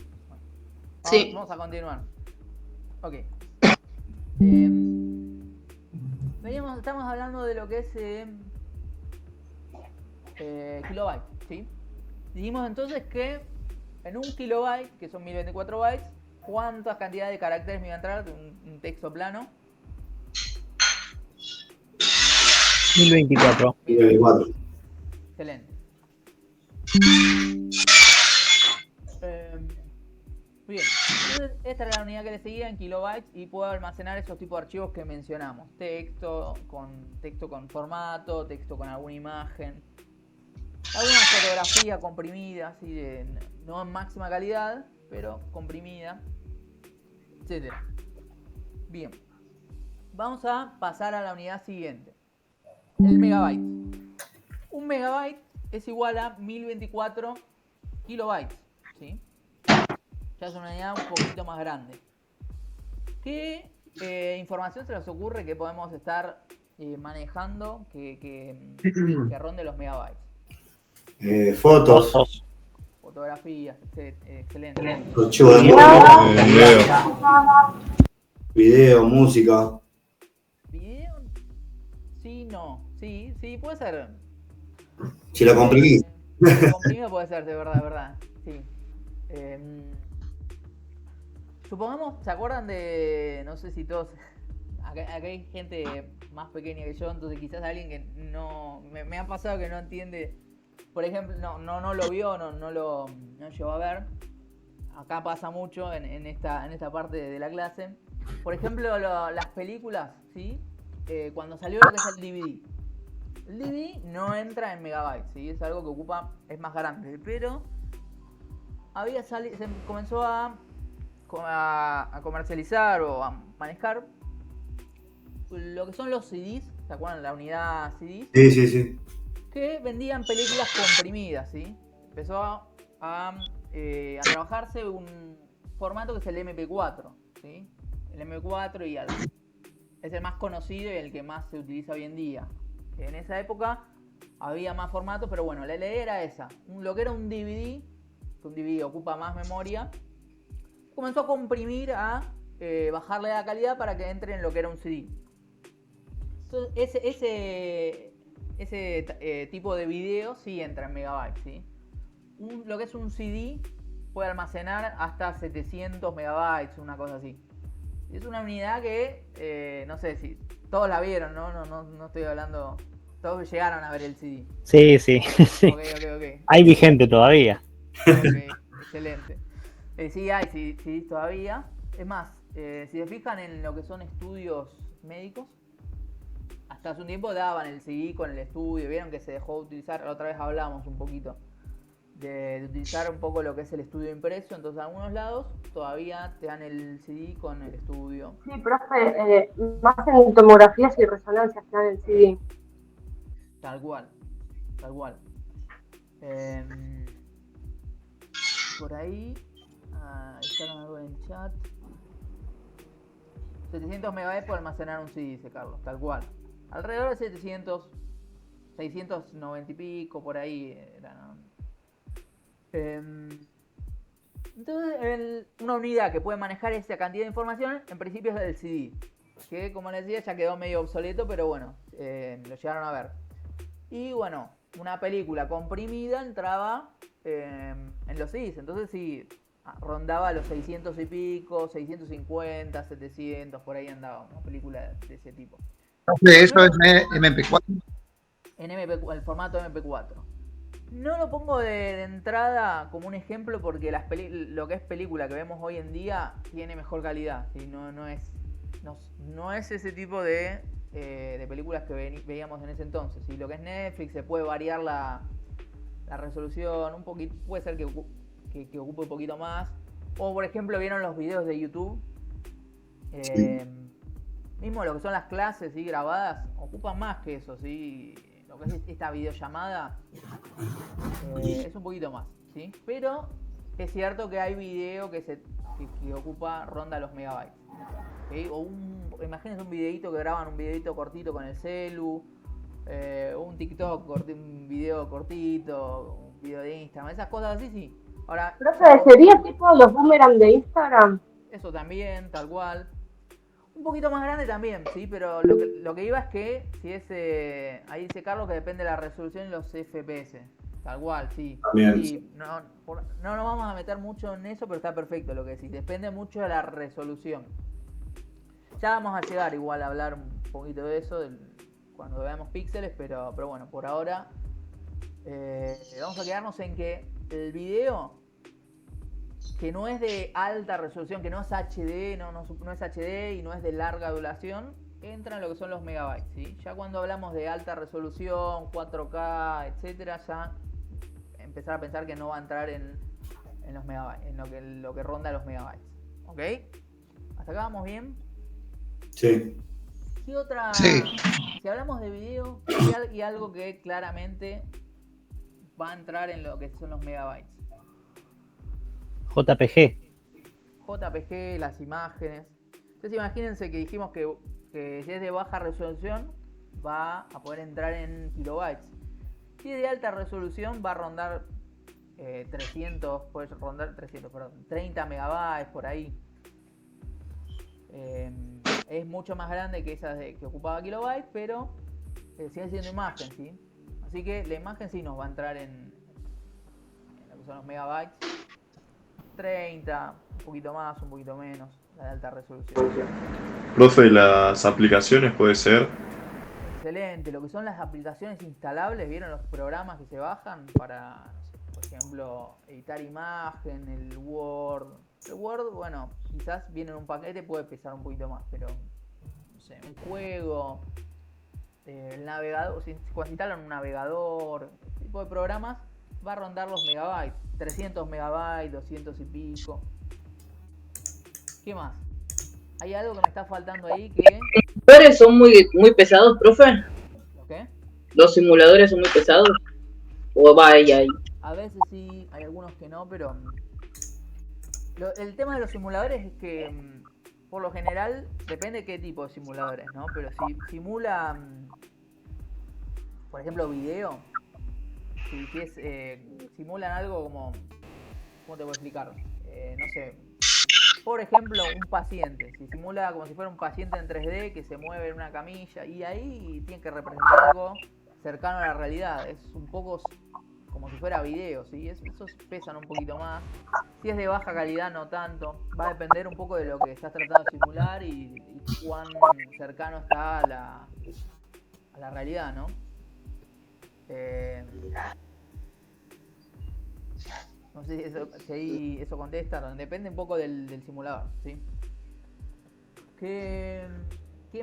Sí. Vamos a continuar. Ok. Estamos hablando de lo que es kilobyte, ¿sí? Dijimos entonces que en un kilobyte, que son 1024 bytes, ¿cuántas cantidades de caracteres me iba a entrar de un texto plano? 1024. 1024. Excelente. Bien, entonces esta era la unidad que le seguía en kilobytes y puedo almacenar esos tipos de archivos que mencionamos. Texto con formato, texto con alguna imagen, alguna fotografía comprimida, así no en máxima calidad, pero comprimida, etc. Bien, vamos a pasar a la unidad siguiente, el megabyte. Un megabyte es igual a 1024 kilobytes, ¿sí? Ya es una unidad un poquito más grande. ¿Qué información se les ocurre que podemos estar manejando que ronde los megabytes? Fotos. Fotografías, excelente. Archivo de video, música. ¿Video? Sí, no. Sí, puede ser. Si lo comprimís. Comprimido puede ser, de verdad. Sí. Supongamos, ¿se acuerdan de, no sé si todos, acá hay gente más pequeña que yo, entonces quizás alguien que no, me ha pasado que no entiende, por ejemplo, no lo vio, no llegó a ver. Acá pasa mucho en esta parte de la clase. Por ejemplo, las películas, ¿sí? Cuando salió lo que es el DVD. El DVD no entra en megabytes, ¿sí? Es algo que es más grande, pero se comenzó a comercializar o a manejar lo que son los CDs, ¿se acuerdan? La unidad CDs. Sí. Que vendían películas comprimidas, ¿sí? Empezó a trabajarse un formato que es el MP4, ¿sí? El MP4 es el más conocido y el que más se utiliza hoy en día. En esa época había más formatos, pero bueno, la idea era esa. Lo que era un DVD, que un DVD ocupa más memoria, comenzó a comprimir, a bajarle la calidad para que entre en lo que era un CD. Entonces, ese tipo de video sí entra en megabytes, ¿sí? Lo que es un CD puede almacenar hasta 700 megabytes, una cosa así. Es una unidad que, no sé si todos la vieron, no estoy hablando, todos llegaron a ver el CD. Sí. Okay. Hay vigente todavía. Okay, excelente. Sí, hay CDs todavía. Es más, si se fijan en lo que son estudios médicos, hasta hace un tiempo daban el CD con el estudio. Vieron que se dejó de utilizar, la otra vez hablamos un poquito de utilizar un poco lo que es el estudio impreso. Entonces, en algunos lados todavía te dan el CD con el estudio. Sí, profe, más en tomografías y resonancias te dan el CD. Tal cual. Por ahí está algo en chat. 700 megabytes por almacenar un CD, dice Carlos, tal cual. Alrededor de 700, 690 y pico, por ahí era, ¿no? Entonces, una unidad que puede manejar esa cantidad de información, en principio es el CD, que como les decía ya quedó medio obsoleto, pero bueno, lo llegaron a ver. Y bueno, una película comprimida entraba en los CDs, entonces sí, rondaba los 600 y pico, 650, 700, por ahí andaba una película de ese tipo. Eso es MP4. En el formato MP4. No lo pongo de entrada como un ejemplo porque lo que es película que vemos hoy en día tiene mejor calidad, ¿sí? No es ese tipo de películas que veíamos en ese entonces, ¿sí? Lo que es Netflix se puede variar la resolución un poquito, puede ser que ocupe un poquito más. O por ejemplo, vieron los videos de YouTube, mismo lo que son las clases, ¿sí? Grabadas, ocupan más que eso, ¿sí? Lo que es esta videollamada es un poquito más, ¿sí? Pero es cierto que hay video que ronda los megabytes, ¿okay? Imagínense un videito que graban un videito cortito con el celu, un TikTok, un video cortito, un video de Instagram, esas cosas así, sí. Ahora, Profe, ¿sería tipo los boomerang de Instagram? Eso también, tal cual. Un poquito más grande también, sí, pero lo que iba es que si ahí dice Carlos que depende de la resolución y los FPS. Tal cual, sí. También. Sí, no nos vamos a meter mucho en eso, pero está perfecto lo que decís. Depende mucho de la resolución. Ya vamos a llegar igual a hablar un poquito de eso cuando veamos píxeles, pero bueno, por ahora vamos a quedarnos en que el video que no es de alta resolución, que no es HD, no es HD y no es de larga duración, entra en lo que son los megabytes, ¿sí? Ya cuando hablamos de alta resolución, 4K, etcétera, ya empezar a pensar que no va a entrar en los megabytes, en lo que ronda los megabytes. ¿Ok? ¿Hasta acá vamos bien? Sí. ¿Qué otra? Sí. Si hablamos de video, y algo que claramente va a entrar en lo que son los megabytes. JPG. JPG, las imágenes. Entonces imagínense que dijimos que si es de baja resolución va a poder entrar en kilobytes. Si es de alta resolución va a rondar 30 megabytes por ahí. Es mucho más grande que esa que ocupaba kilobytes, pero sigue siendo imagen, ¿sí? Así que la imagen sí nos va a entrar en lo que son los megabytes. 30, un poquito más, un poquito menos, la de alta resolución. Profe, ¿las aplicaciones puede ser? Excelente, lo que son las aplicaciones instalables, ¿vieron los programas que se bajan para, no sé, por ejemplo, editar imagen, el Word? El Word, bueno, quizás viene en un paquete, puede pesar un poquito más, pero, no sé, un juego, el navegador, cuando instalan un navegador, este tipo de programas, va a rondar los megabytes, 300 megabytes, 200 y pico. ¿Qué más? ¿Hay algo que me está faltando ahí que...? ¿Los simuladores son muy pesados, profe? ¿Lo qué? ¿Los simuladores son muy pesados? ¿O va ahí? A veces sí, hay algunos que no, pero... el tema de los simuladores es que, por lo general, depende de qué tipo de simuladores, ¿no? Pero si simulan, por ejemplo, video, si simulan algo como... ¿Cómo te puedo explicar? No sé... Por ejemplo, un paciente, si simula como si fuera un paciente en 3D que se mueve en una camilla y ahí tiene que representar algo cercano a la realidad, es un poco como si fuera video, ¿sí? Esos pesan un poquito más. Si es de baja calidad, no tanto. Va a depender un poco de lo que estás tratando de simular y cuán cercano está a la realidad, ¿no? No sé si ahí eso contesta, depende un poco del simulador, ¿sí? ¿Qué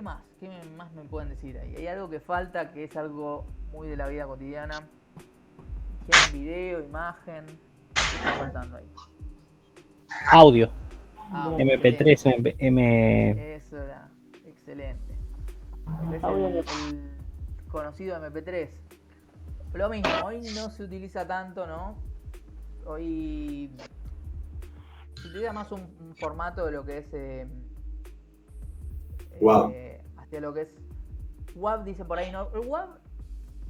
más? ¿Qué más me pueden decir ahí? Hay algo que falta, que es algo muy de la vida cotidiana. ¿Quieren video, imagen? ¿Qué está faltando ahí? Audio. MP3, MP3, Eso era, excelente. Es el conocido MP3. Lo mismo, hoy no se utiliza tanto, ¿no? Hoy se utiliza más un formato de lo que es WAV. hacia lo que es WAV, dice por ahí, ¿no? El WAV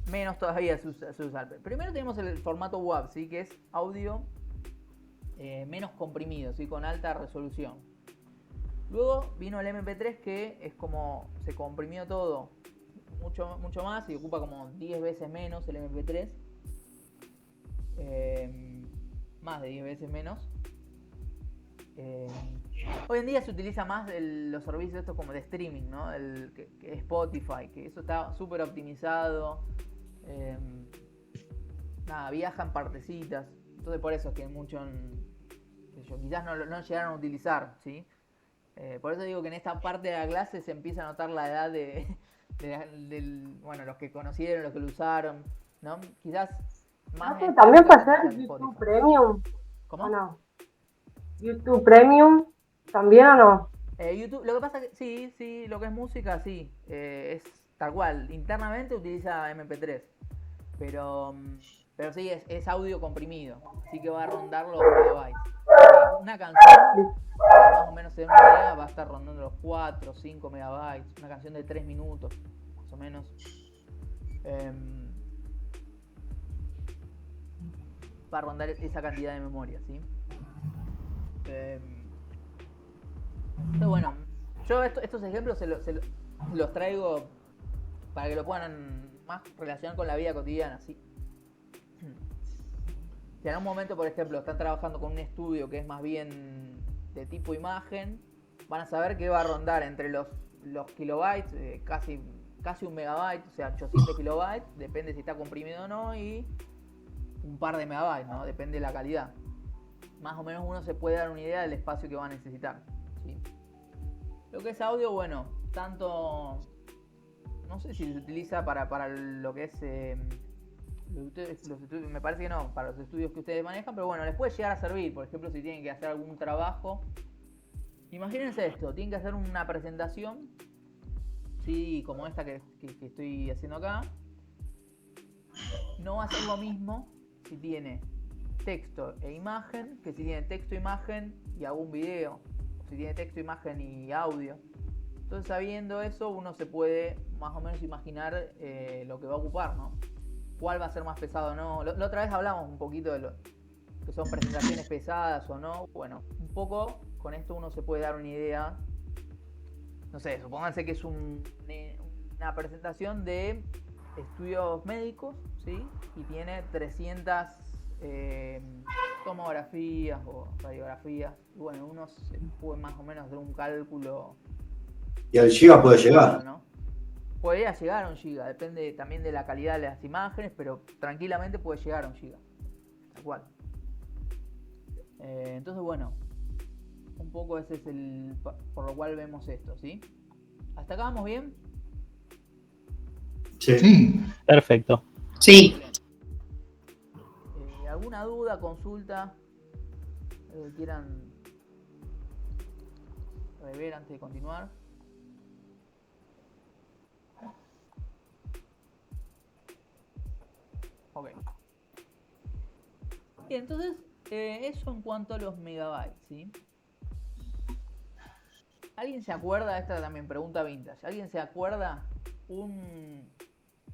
menos todavía se usa. Primero tenemos el formato WAV, ¿sí? Que es audio menos comprimido, ¿sí? Con alta resolución. Luego vino el MP3, que es como se comprimió todo mucho más y ocupa como 10 veces menos el MP3. Más de 10 veces menos. Hoy en día se utiliza más los servicios estos como de streaming, ¿no? Que es Spotify, que eso está súper optimizado. Viaja en partecitas. Entonces por eso es que muchos quizás no llegaron a utilizar, ¿sí? Por eso digo que en esta parte de la clase se empieza a notar la edad bueno, los que conocieron, los que lo usaron, ¿no? Quizás más ¿También puede ser YouTube Premium? ¿Cómo? ¿O no? ¿YouTube Premium también o no? YouTube, lo que pasa que sí, lo que es música, sí, es tal cual. Internamente utiliza MP3, pero sí es audio comprimido, así que va a rondar los megabytes. Una canción, más o menos se da una idea, va a estar rondando los 4 o 5 megabytes. Una canción de 3 minutos, más o menos. Va a rondar esa cantidad de memoria, ¿sí? Pero bueno, yo estos ejemplos se los traigo para que lo puedan más relacionar con la vida cotidiana, ¿sí? Si en un momento, por ejemplo, están trabajando con un estudio que es más bien de tipo imagen, van a saber que va a rondar entre los kilobytes, casi un megabyte, o sea, 800 kilobytes, depende si está comprimido o no, y un par de megabytes, ¿no? Depende de la calidad. Más o menos uno se puede dar una idea del espacio que va a necesitar, ¿sí? Lo que es audio, bueno, tanto... No sé si se utiliza para lo que es... los estudios, me parece que no, para los estudios que ustedes manejan, pero bueno, les puede llegar a servir. Por ejemplo, si tienen que hacer algún trabajo. Imagínense esto, tienen que hacer una presentación, CD como esta que estoy haciendo acá, no va a ser lo mismo si tiene texto e imagen que si tiene texto, imagen y algún video, o si tiene texto, imagen y audio. Entonces, sabiendo eso, uno se puede más o menos imaginar lo que va a ocupar, ¿no? Cuál va a ser más pesado o no. La otra vez hablamos un poquito de lo que son presentaciones pesadas o no. Bueno, un poco con esto uno se puede dar una idea. No sé, supónganse que es una presentación de estudios médicos, ¿sí? Y tiene 300 tomografías o radiografías. Y bueno, uno se puede más o menos hacer un cálculo. Y al giga puede llegar. ¿No? Podría llegar a 1 giga, depende también de la calidad de las imágenes, pero tranquilamente puede llegar a 1 giga. Tal cual. Entonces, bueno, un poco ese es por lo cual vemos esto, ¿sí? ¿Hasta acá vamos bien? Sí. Perfecto. Sí. ¿Alguna duda, consulta quieran rever antes de continuar? Ok. Bien, entonces, eso en cuanto a los megabytes, ¿sí? ¿Alguien se acuerda? Esta también pregunta vintage. ¿Alguien se acuerda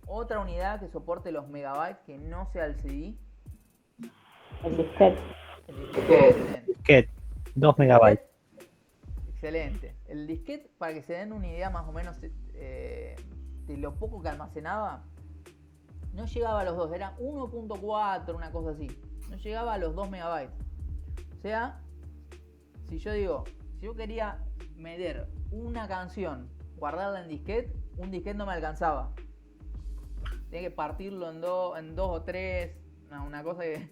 otra unidad que soporte los megabytes que no sea el CD? El disquete. El disquete, excelente. Disquete, 2 megabytes. Excelente. El disquete, para que se den una idea más o menos de lo poco que almacenaba, no llegaba a los 2, era 1.4, una cosa así. No llegaba a los 2 megabytes. O sea, si yo quería meter una canción, guardarla en disquete, un disquete no me alcanzaba. Tenía que partirlo en dos o tres, una cosa que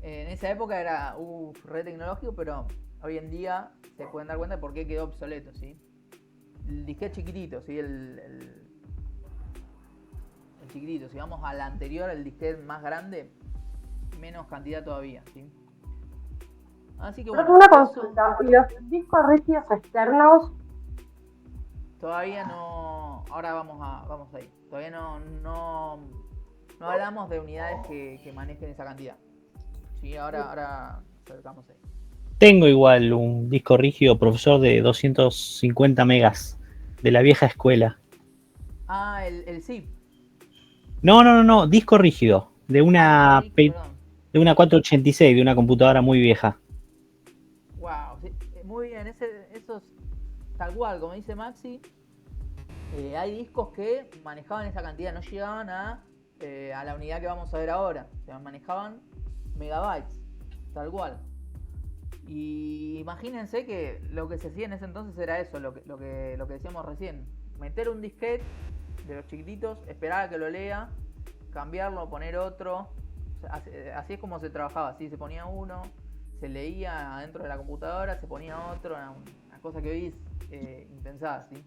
en esa época era re tecnológico, pero hoy en día se pueden dar cuenta de por qué quedó obsoleto, ¿sí? El disquete chiquitito, ¿sí? El chiquitito, si vamos al anterior, el disquete más grande, menos cantidad todavía, ¿sí? Así que bueno. Una consulta, ¿y los discos rígidos externos? Todavía no. Ahora vamos ahí. Todavía no hablamos de unidades que manejen esa cantidad. Sí, ahora acercamos ahí. Tengo igual un disco rígido, profesor, de 250 megas, de la vieja escuela. Ah, el zip. No, disco rígido, de una 486, de una computadora muy vieja. Wow, sí, muy bien, esos tal cual, como dice Maxi, hay discos que manejaban esa cantidad, no llegaban a la unidad que vamos a ver ahora, o sea, manejaban megabytes, tal cual. Y imagínense que lo que se hacía en ese entonces era eso, lo que decíamos recién, meter un disquete de los chiquititos, esperar a que lo lea, cambiarlo, poner otro. O sea, así es como se trabajaba, así se ponía uno, se leía adentro de la computadora, se ponía otro, una cosa que hoy es impensada, ¿sí?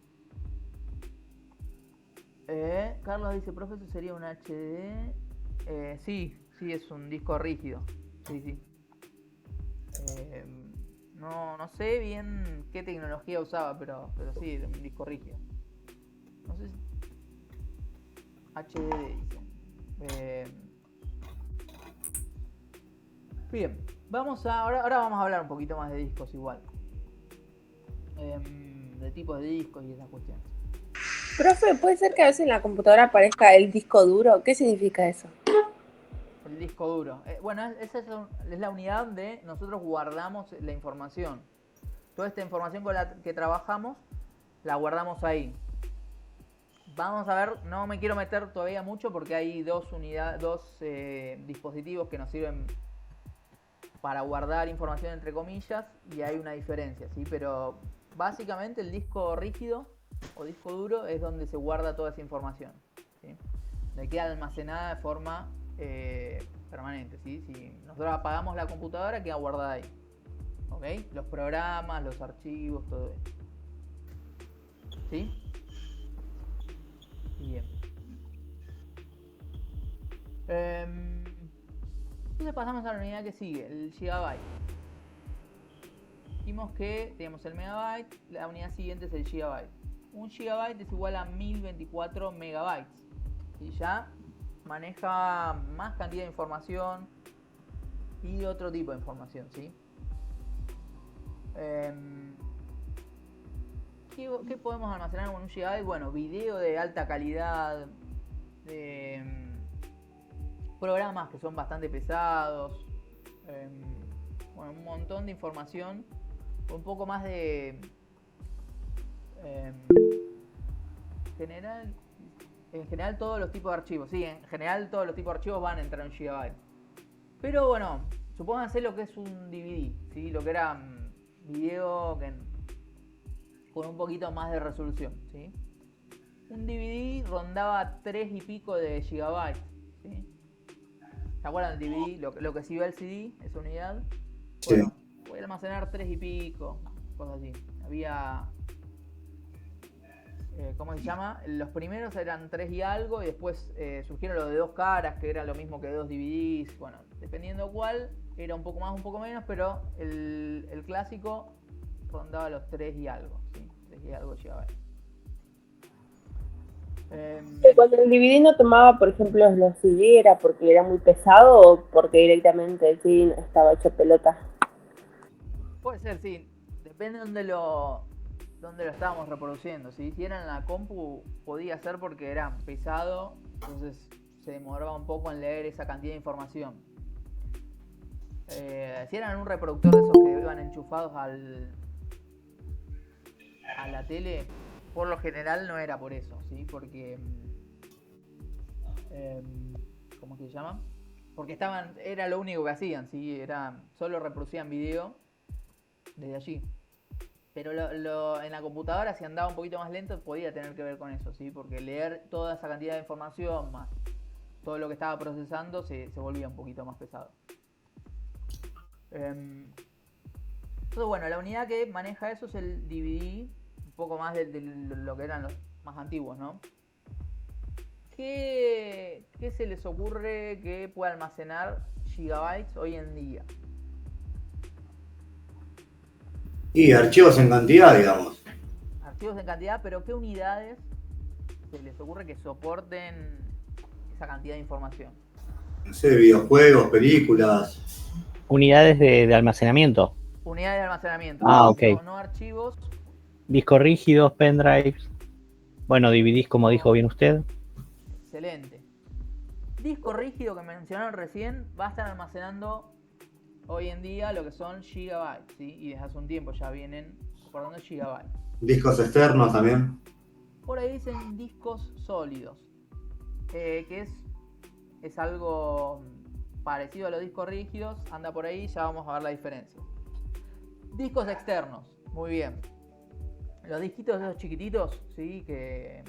Carlos dice, profe, ¿eso sería un HD? Sí, es un disco rígido, sí. No sé bien qué tecnología usaba, pero sí, un disco rígido. No sé si... HDD dice. Bien, ahora vamos a hablar un poquito más de discos igual. De tipos de discos y esas cuestiones. Profe, ¿puede ser que a veces en la computadora aparezca el disco duro? ¿Qué significa eso? El disco duro. Bueno, esa es la unidad donde nosotros guardamos la información. Toda esta información con la que trabajamos, la guardamos ahí. Vamos a ver, no me quiero meter todavía mucho porque hay dos dispositivos que nos sirven para guardar información entre comillas y hay una diferencia, ¿sí? Pero básicamente el disco rígido o disco duro es donde se guarda toda esa información, ¿sí? Le queda almacenada de forma permanente, ¿sí? Si nosotros apagamos la computadora, queda guardada ahí, ¿ok? Los programas, los archivos, todo eso, ¿sí? Bien. Entonces pasamos a la unidad que sigue, el gigabyte. Dijimos que tenemos el megabyte, la unidad siguiente es el gigabyte. Un gigabyte es igual a 1024 megabytes. Y ya maneja más cantidad de información y otro tipo de información, ¿sí? ¿Qué podemos almacenar con un gigabyte? Bueno, video de alta calidad, programas que son bastante pesados, bueno, un montón de información, un poco más de en general todos los tipos de archivos, sí, en general todos los tipos de archivos van a entrar en un gigabyte. Pero bueno, supónganse lo que es un DVD, ¿sí? Lo que era video con un poquito más de resolución, ¿sí? Un DVD rondaba 3 y pico de gigabytes, ¿sí? ¿Se acuerdan del DVD? Lo que se iba al CD, esa unidad. Bueno, sí. Voy a almacenar 3 y pico, cosas así. Había... ¿cómo se llama? Los primeros eran 3 y algo y después surgieron los de 2 caras, que era lo mismo que 2 DVDs. Bueno, dependiendo cuál, era un poco más, un poco menos, pero el clásico rondaba los 3 y algo, ¿sí? 3 y algo gigabytes. Cuando el DVD no tomaba, por ejemplo, los CD, ¿era porque era muy pesado o porque directamente el CD estaba hecho pelota? Puede ser, sí. Depende de dónde lo estábamos reproduciendo, ¿sí? Si era en la compu, podía ser porque era pesado, entonces se demoraba un poco en leer esa cantidad de información. Si eran en un reproductor de esos que iban enchufados a la tele, por lo general no era por eso, ¿sí? Porque ¿cómo se llama? Porque era lo único que hacían, ¿sí? Solo reproducían video desde allí. Pero en la computadora, si andaba un poquito más lento, podía tener que ver con eso, ¿sí? Porque leer toda esa cantidad de información, más todo lo que estaba procesando, se volvía un poquito más pesado. Entonces, bueno, la unidad que maneja eso es el DVD, un poco más de lo que eran los más antiguos, ¿no? ¿Qué se les ocurre que pueda almacenar gigabytes hoy en día? Y archivos en cantidad, digamos. Archivos en cantidad, pero ¿qué unidades se les ocurre que soporten esa cantidad de información? No sé, videojuegos, películas. Unidades de almacenamiento. Unidades de almacenamiento. Ok. No archivos. Discos rígidos, pendrives. Bueno, DVDs, como dijo bien usted. Excelente. Disco rígido que mencionaron recién va a estar almacenando hoy en día lo que son gigabytes, ¿sí? Y desde hace un tiempo ya vienen soportando gigabytes. Discos externos también. Por ahí dicen discos sólidos, que es algo parecido a los discos rígidos. Anda por ahí, ya vamos a ver la diferencia. Discos externos, muy bien. Los disquitos esos chiquititos, ¿sí? que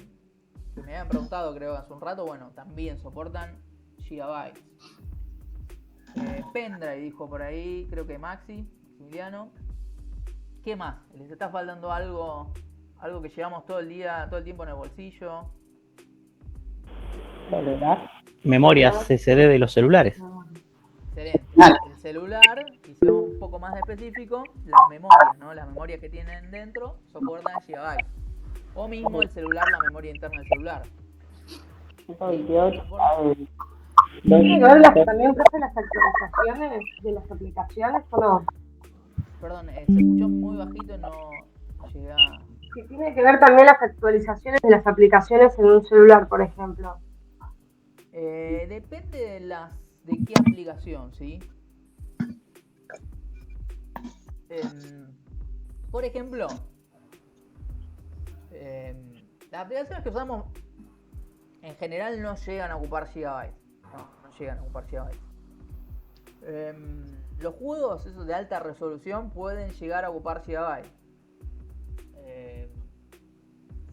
me habían preguntado creo hace un rato, bueno, también soportan gigabytes. Pendrive dijo por ahí, creo que Maximiliano. ¿Qué más? ¿Les está faltando algo que llevamos todo el tiempo en el bolsillo? Memorias CD de los celulares. Excelente. El celular, y si vamos un poco más específico, las memorias, ¿no? Las memorias que tienen dentro soportan gigabytes. O mismo el celular, la memoria interna del celular. ¿Tiene que ver también las actualizaciones de las aplicaciones o no? Perdón, se escuchó muy bajito, no llega. Sí, tiene que ver también las actualizaciones de las aplicaciones en un celular, por ejemplo. Depende de qué aplicación, ¿sí? Por ejemplo, las aplicaciones que usamos en general no llegan a ocupar gigabytes. No llegan a ocupar gigabytes. Los juegos esos de alta resolución pueden llegar a ocupar gigabytes.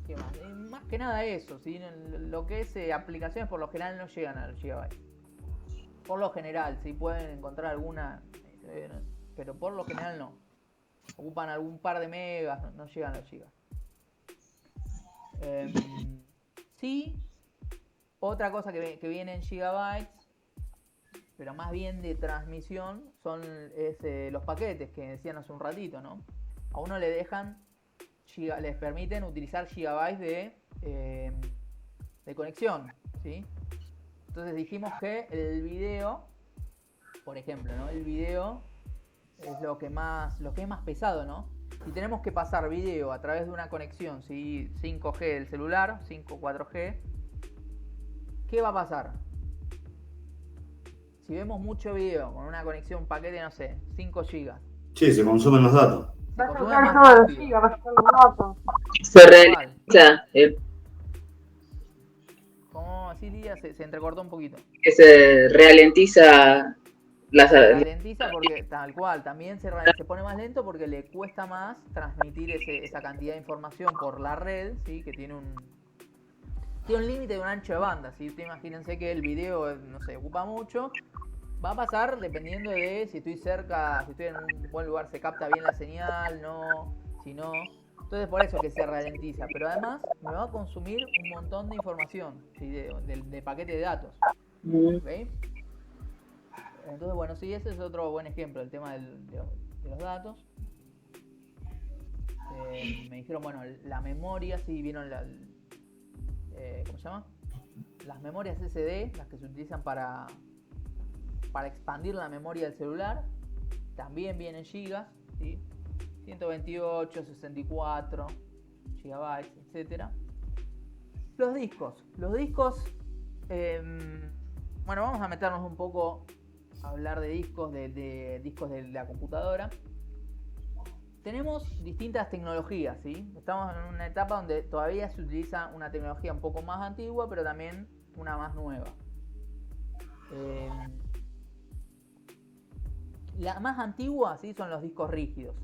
¿Qué más? Más que nada eso, ¿sí? Lo que es aplicaciones por lo general no llegan a los gigabytes. Por lo general, sí pueden encontrar alguna, pero por lo general no. Ocupan algún par de megas, no llegan a los gigas. Sí, otra cosa que viene en gigabytes, pero más bien de transmisión, son los paquetes que decían hace un ratito, ¿no? A uno le dejan les permiten utilizar gigabytes de conexión, ¿sí? Entonces dijimos que el video, por ejemplo, ¿no? El video es lo que es más pesado, ¿no? Si tenemos que pasar video a través de una conexión, ¿sí? 5G del celular, 4G, ¿qué va a pasar? Si vemos mucho video con una conexión paquete, no sé, 5 GB. Sí, se consumen los datos. Va a sacar todos los gigas, va a sacar los datos. Se realiza, ¿Cómo así, Lidia? Se entrecortó un poquito. que se ralentiza Se ralentiza porque tal cual, también se pone más lento porque le cuesta más transmitir esa cantidad de información por la red, ¿sí? Que tiene un límite de un ancho de banda, ¿sí? Ustedes imagínense que el video, no sé, ocupa mucho. Va a pasar dependiendo de si estoy cerca, si estoy en un buen lugar, se capta bien la señal, no, si no. Entonces por eso que se ralentiza, pero además me va a consumir un montón de información, ¿sí? de paquete de datos. ¿Okay? Entonces bueno, sí, ese es otro buen ejemplo, el tema de los datos. Me dijeron, bueno, la memoria, sí, vieron ¿cómo se llama? Las memorias SD, las que se utilizan para expandir la memoria del celular, también vienen gigas, ¿sí? 128, 64 gigabytes, etcétera. Los discos, bueno, vamos a meternos un poco a hablar de discos, de discos de la computadora. Tenemos distintas tecnologías, ¿sí? Estamos en una etapa donde todavía se utiliza una tecnología un poco más antigua, pero también una más nueva. La más antigua, ¿sí? Son los discos rígidos,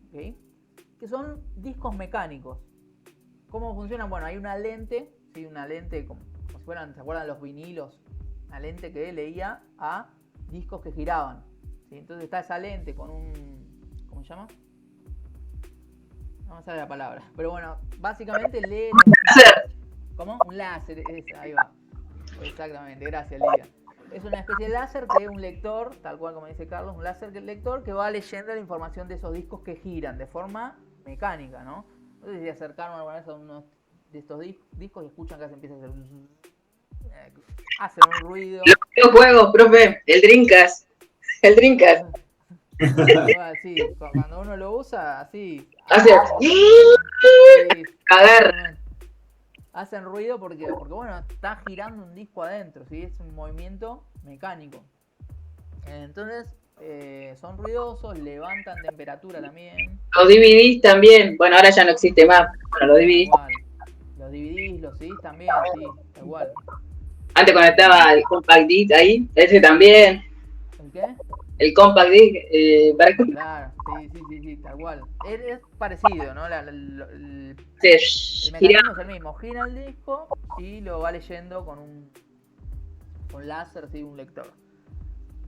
¿okay? Que son discos mecánicos. ¿Cómo funcionan? Bueno, hay una lente, ¿sí? Una lente como si fueran, ¿se acuerdan los vinilos? Una lente que leía a discos que giraban, ¿sí? Entonces está esa lente con un... ¿cómo se llama? No me sale la palabra. Pero bueno, básicamente lee... ¿Cómo? Un láser, ahí va. Exactamente, gracias, Lidia. Es una especie de láser que es un lector, tal cual como dice Carlos, un láser lector que va leyendo la información de esos discos que giran de forma mecánica, ¿no? No sé si se acercaron alguna vez a uno de estos discos y escuchan que se empieza a hacer hacen un ruido. Los juegos, profe, el Dreamcast. Sí, cuando uno lo usa, así. Hacen ruido porque bueno, está girando un disco adentro, ¿sí? Es un movimiento mecánico. Entonces, son ruidosos, levantan temperatura también. Los DVDs también. Bueno, ahora ya no existe más. Bueno, los DVDs. Igual. Los DVDs, los CDs también, sí, igual. Antes conectaba el Compact Disc ahí, ese también. ¿El qué? El Compact Disc, ¿para qué? Claro, sí, tal cual. Es parecido, ¿no? El mecanismo es el mismo. Gira el disco y lo va leyendo con láser, ¿sí? Un lector.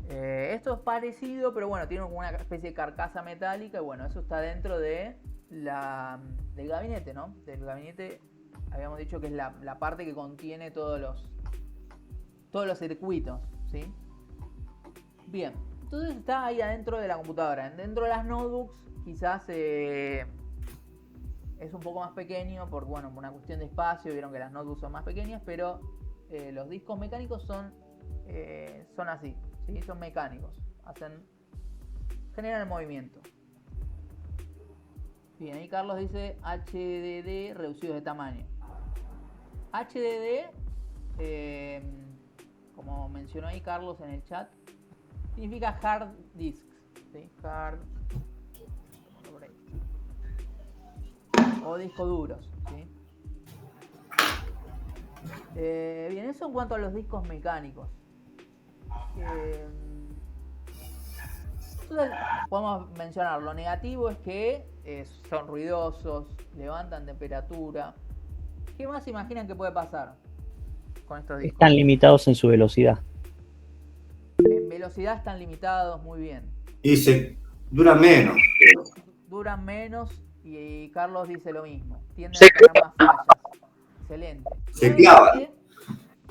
Esto es parecido, pero bueno, tiene como una especie de carcasa metálica. Y bueno, eso está dentro de del gabinete, ¿no? Del gabinete, habíamos dicho que es la parte que contiene todos los circuitos, ¿sí? Bien. Entonces está ahí adentro de la computadora. Dentro de las notebooks quizás es un poco más pequeño por una cuestión de espacio. Vieron que las notebooks son más pequeñas, pero los discos mecánicos son así, ¿sí? Son mecánicos. Generan el movimiento. Bien, ahí Carlos dice HDD reducidos de tamaño. HDD, como mencionó ahí Carlos en el chat, significa hard disks, ¿sí? Hard o discos duros, ¿sí? Bien, eso en cuanto a los discos mecánicos. Entonces podemos mencionar lo negativo es que son ruidosos, levantan temperatura. ¿Qué más se imaginan que puede pasar con estos discos? Están limitados en su velocidad. En velocidad están limitados, muy bien. Y duran menos. Duran menos y Carlos dice lo mismo. Tienden a tener más fallas. Excelente. Se clavan.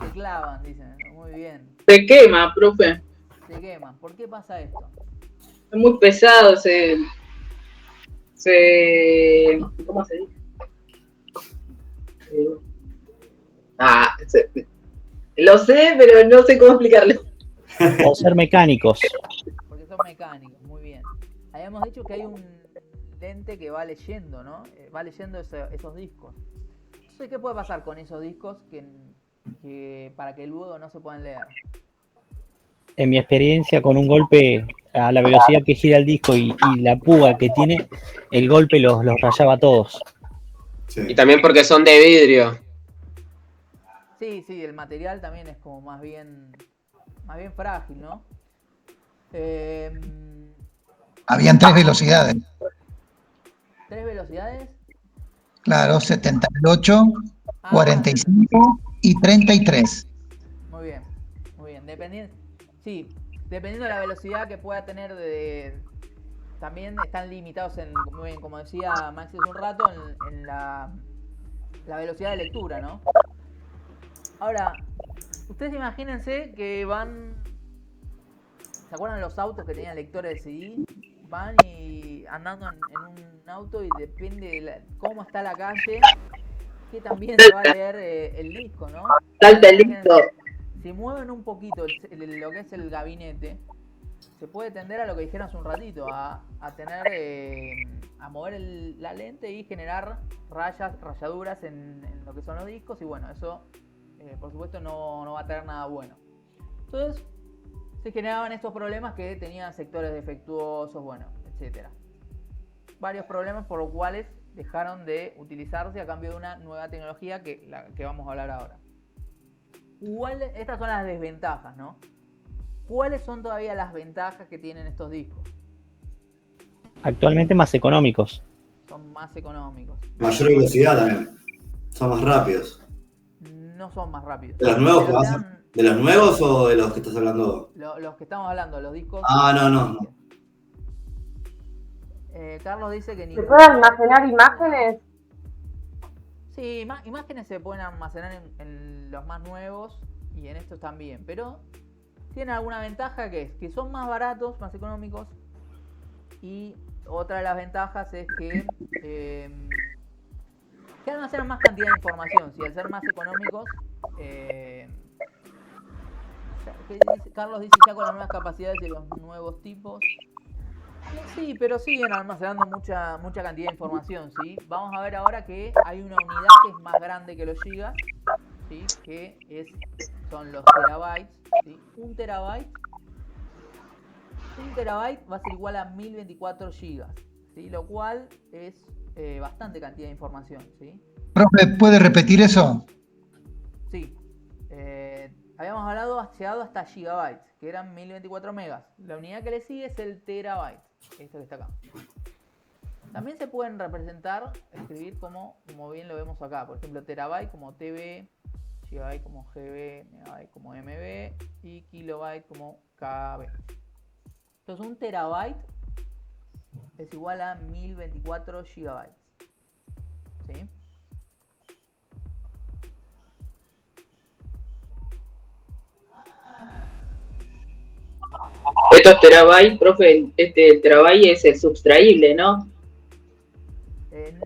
Se clavan, dicen. Muy bien. Se quema, profe. Se queman. ¿Por qué pasa esto? Es muy pesado, ¿cómo se dice? Lo sé, pero no sé cómo explicarlo. O ser mecánicos. Porque son mecánicos, muy bien. Habíamos dicho que hay un lente que va leyendo, ¿no? Va leyendo esos discos. Entonces, ¿qué puede pasar con esos discos que para que luego no se puedan leer? En mi experiencia, con un golpe a la velocidad que gira el disco y la púa que tiene, el golpe los rayaba a todos. Y también porque son de vidrio. Sí, el material también es como más bien frágil, ¿no? Habían 3 velocidades. ¿3 velocidades? Claro, 78, 45 y 33. Muy bien. Dependiendo de la velocidad que pueda tener también están limitados muy bien, como decía Maxi hace un rato, en la velocidad de lectura, ¿no? Ahora, ustedes imagínense que ¿se acuerdan los autos que tenían lectores de CD? Van y andando en un auto y depende de cómo está la calle, que también se va a leer el disco, ¿no? Salta el disco. Si mueven un poquito lo que es el gabinete, se puede tender a lo que dijeron hace un ratito, a mover la lente y generar rayaduras en lo que son los discos, y bueno, eso por supuesto no va a tener nada bueno. Entonces se generaban estos problemas que tenían sectores defectuosos, bueno, etcétera. Varios problemas por los cuales dejaron de utilizarse a cambio de una nueva tecnología que vamos a hablar ahora. Estas son las desventajas, ¿no? ¿Cuáles son todavía las ventajas que tienen estos discos? Actualmente más económicos. Son más económicos. Mayor velocidad también. Son más rápidos. No son más rápidos. ¿De los nuevos que vas a... ¿De los nuevos o de los que estás hablando? Los que estamos hablando, los discos. No. Carlos dice que ¿Se puede almacenar imágenes? Sí, imágenes se pueden almacenar en los más nuevos y en estos también, pero tienen alguna ventaja que son más baratos, más económicos, y otra de las ventajas es que almacenan más cantidad de información. Si al ser más económicos, Carlos dice ya con las nuevas capacidades de los nuevos tipos. Sí, pero siguen almacenando mucha cantidad de información, ¿sí? Vamos a ver ahora que hay una unidad que es más grande que los gigas, ¿sí? Que son los terabytes, ¿sí? Un terabyte va a ser igual a 1024 gigas, ¿sí? Lo cual es bastante cantidad de información, ¿sí? Profe, ¿puede repetir eso? Sí. Habíamos llegado hasta gigabytes, que eran 1024 megas. La unidad que le sigue es el terabyte. Esto que está acá. También se pueden escribir como bien lo vemos acá. Por ejemplo, terabyte como TB, gigabyte como GB, megabyte como MB y kilobyte como KB. Entonces un terabyte es igual a 1024 gigabytes. ¿Sí? Estos terabytes, profe, este terabyte es el subtraíble, ¿no?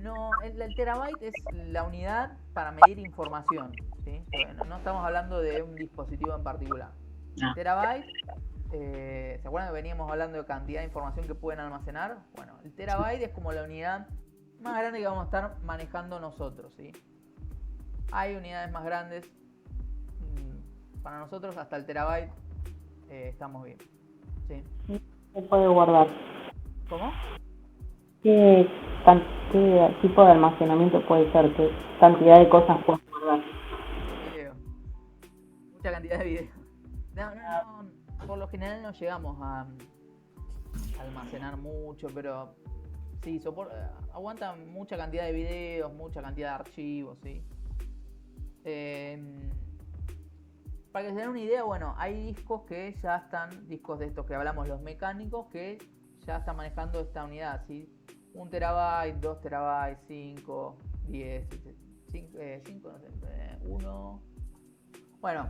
No, el terabyte es la unidad para medir información, ¿sí? No estamos hablando de un dispositivo en particular. Terabyte, ¿se acuerdan que veníamos hablando de cantidad de información que pueden almacenar? Bueno, el terabyte es como la unidad más grande que vamos a estar manejando nosotros, ¿sí? Hay unidades más grandes. Para nosotros hasta el terabyte estamos bien. Sí. Se puede guardar. ¿Cómo? ¿Qué tipo de almacenamiento puede ser? ¿Qué cantidad de cosas puedes guardar? Video. Mucha cantidad de video. No, por lo general no llegamos a almacenar mucho, pero sí, aguanta mucha cantidad de videos, mucha cantidad de archivos, ¿sí? Para que se den una idea, bueno, hay discos que ya están, discos de estos que hablamos, los mecánicos, que ya están manejando esta unidad, ¿sí? 1 terabyte, 2 terabytes, 5, 10, 5, no sé, 1. Bueno,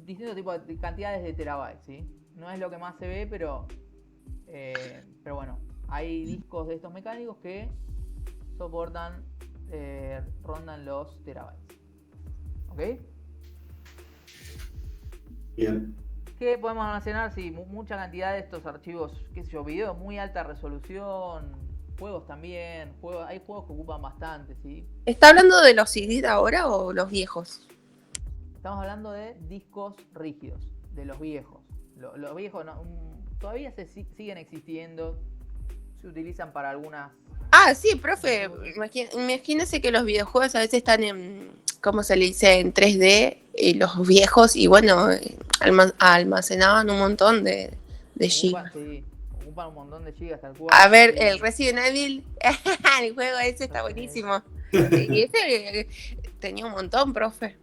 distintos tipos de cantidades de terabytes, ¿sí? No es lo que más se ve, pero bueno, hay discos de estos mecánicos que soportan, rondan los terabytes. ¿Ok? Bien. ¿Qué podemos almacenar? Sí, mucha cantidad de estos archivos, qué sé yo, videos muy alta resolución, juegos también, hay juegos que ocupan bastante, ¿sí? ¿Está hablando de los CD de ahora o los viejos? Estamos hablando de discos rígidos, de los viejos. Los viejos todavía siguen existiendo, se utilizan para algunas... Ah, sí, profe, imagínese que los videojuegos a veces están en, ¿cómo se le dice? En 3D, y los viejos, y bueno, almacenaban un montón de gigas. Sí, ocupan un montón de gigas, tal cual. A ver, sí. el Resident Evil, el juego ese está buenísimo. Y ese tenía un montón, profe.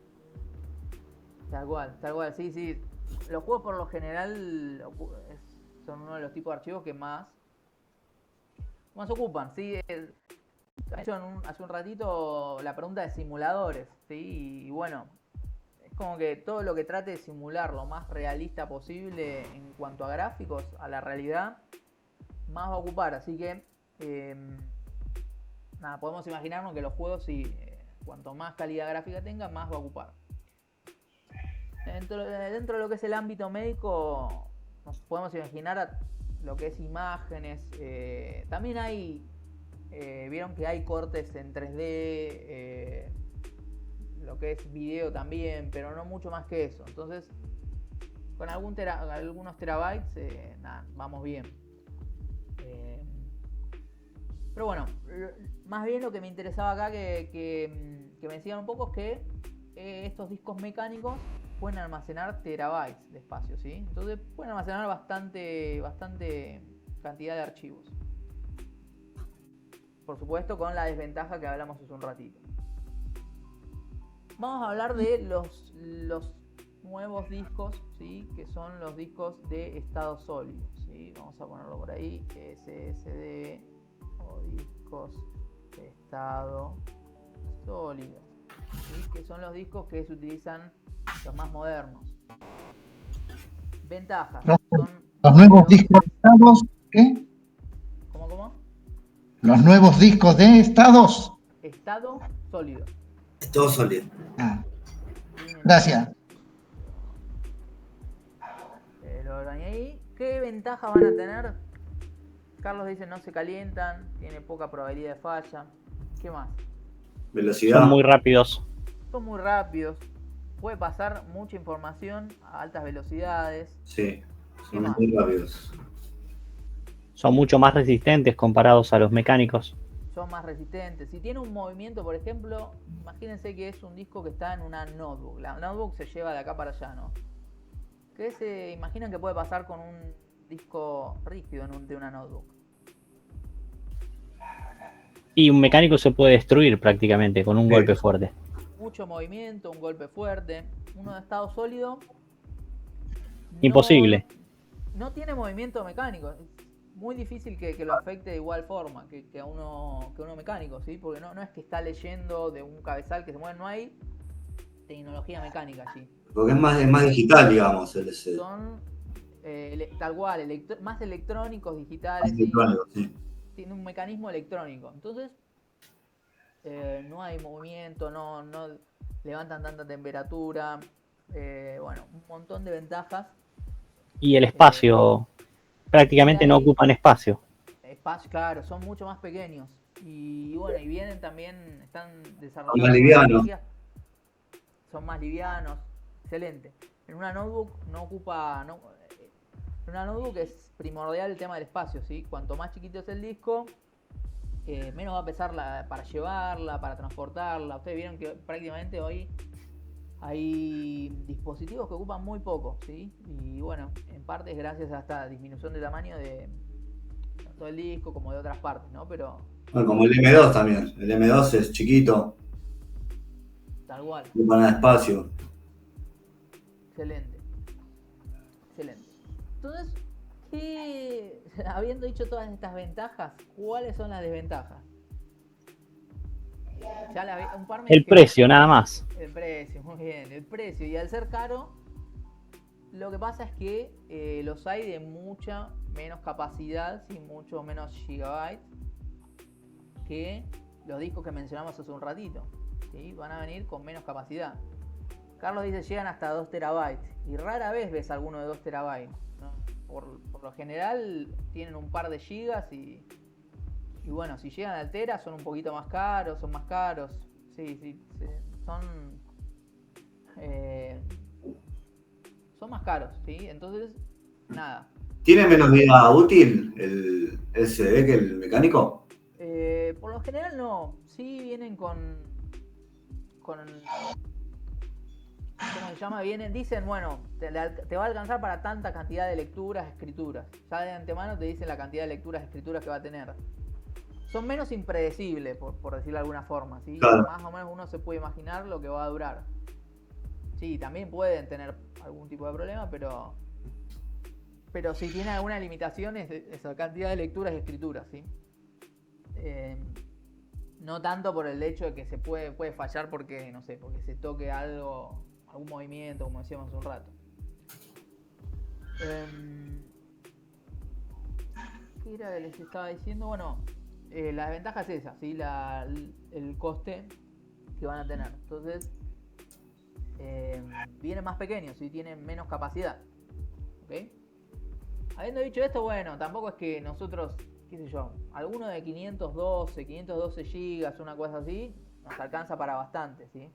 Tal cual, sí. Los juegos por lo general son uno de los tipos de archivos que más ocupan, ¿sí? Hace un ratito la pregunta de simuladores, ¿sí? Y bueno, es como que todo lo que trate de simular lo más realista posible en cuanto a gráficos, a la realidad, más va a ocupar. Así que, podemos imaginarnos que los juegos, cuanto más calidad gráfica tengan, más va a ocupar. Dentro de lo que es el ámbito médico, nos podemos imaginar lo que es imágenes. También vieron que hay cortes en 3D, lo que es video también, pero no mucho más que eso. Entonces, con algunos terabytes, vamos bien. Pero bueno, más bien lo que me interesaba acá que me decían un poco es que estos discos mecánicos pueden almacenar terabytes de espacio, ¿sí? Entonces pueden almacenar bastante cantidad de archivos. Por supuesto, con la desventaja que hablamos hace un ratito. Vamos a hablar de los nuevos discos, ¿sí? Que son los discos de estado sólido, ¿sí? Vamos a ponerlo por ahí, SSD o discos de estado sólido, ¿sí? Que son los discos que se utilizan los más modernos. Ventajas. Los nuevos discos de estados, ¿qué? ¿Cómo? Los nuevos discos de estados. Estado sólido. Todo sólido. Gracias. Lo añadí. ¿Qué ventajas van a tener? Carlos dice no se calientan, tiene poca probabilidad de falla. ¿Qué más? Velocidad. Son muy rápidos. Son muy rápidos. Puede pasar mucha información a altas velocidades. Sí, son muy rápidos. Son mucho más resistentes comparados a los mecánicos. Son más resistentes. Si tiene un movimiento, por ejemplo, imagínense que es un disco que está en una notebook. La notebook se lleva de acá para allá, ¿no? ¿Qué se imaginan que puede pasar con un disco rígido de una notebook? Y un mecánico se puede destruir prácticamente con un golpe fuerte. Mucho movimiento, un golpe fuerte. Uno de estado sólido. Imposible. No tiene movimiento mecánico. Es muy difícil que lo afecte de igual forma que a uno mecánico, ¿sí? Porque no es que está leyendo de un cabezal que se mueve, no hay tecnología mecánica allí. Porque es más digital, digamos, el LCD. Son tal cual, más electrónicos, digitales. Más electrónicos, sí. Tiene un mecanismo electrónico. Entonces, no hay movimiento, no levantan tanta temperatura. Bueno, un montón de ventajas. Y el espacio, prácticamente no ocupan espacio. Espacio, claro, son mucho más pequeños. Y bueno, y vienen también, están desarrollando. Más livianos. Son más livianos. Excelente. En una notebook en una notebook es primordial el tema del espacio, ¿sí? Cuanto más chiquito es el disco, menos va a pesar para llevarla, para transportarla. Ustedes vieron que prácticamente hoy hay dispositivos que ocupan muy poco, ¿sí? Y bueno, en parte es gracias a esta disminución de tamaño de tanto del disco como de otras partes, ¿no? Pero bueno, como el M2 también. El M2 es chiquito. tal cual. Ocupa nada de espacio. Excelente. Entonces, habiendo dicho todas estas ventajas, ¿cuáles son las desventajas? El precio, nada más. El precio, muy bien. El precio. Y al ser caro, lo que pasa es que los hay de mucha menos capacidad, ¿sí? Mucho menos gigabytes que los discos que mencionamos hace un ratito, ¿sí? Van a venir con menos capacidad. Carlos dice llegan hasta 2 terabytes. Y rara vez ves alguno de 2 terabytes, ¿no? Por lo general tienen un par de gigas y bueno, si llegan al tera son un poquito más caros, son más caros. Sí, son más caros, ¿sí? Entonces, nada. ¿Tiene menos vida útil el LCD que el mecánico? Por lo general no. Sí vienen con ¿cómo se llama? Dicen, bueno, te va a alcanzar para tanta cantidad de lecturas, escrituras. Ya de antemano te dicen la cantidad de lecturas, escrituras que va a tener. Son menos impredecibles, por decirlo de alguna forma, ¿sí? Claro. Más o menos uno se puede imaginar lo que va a durar. Sí, también pueden tener algún tipo de problema, pero si tiene alguna limitación es esa cantidad de lecturas y escrituras, ¿sí? No tanto por el hecho de que se puede fallar porque, no sé, porque se toque algo, algún movimiento, como decíamos hace un rato. ¿Qué era que les estaba diciendo? Bueno, la desventaja es esa, ¿sí? El coste que van a tener. Entonces, vienen más pequeños y tienen menos capacidad. ¿Ok? Habiendo dicho esto, bueno, tampoco es que nosotros, qué sé yo, alguno de 512 gigas, una cosa así, nos alcanza para bastante, ¿sí?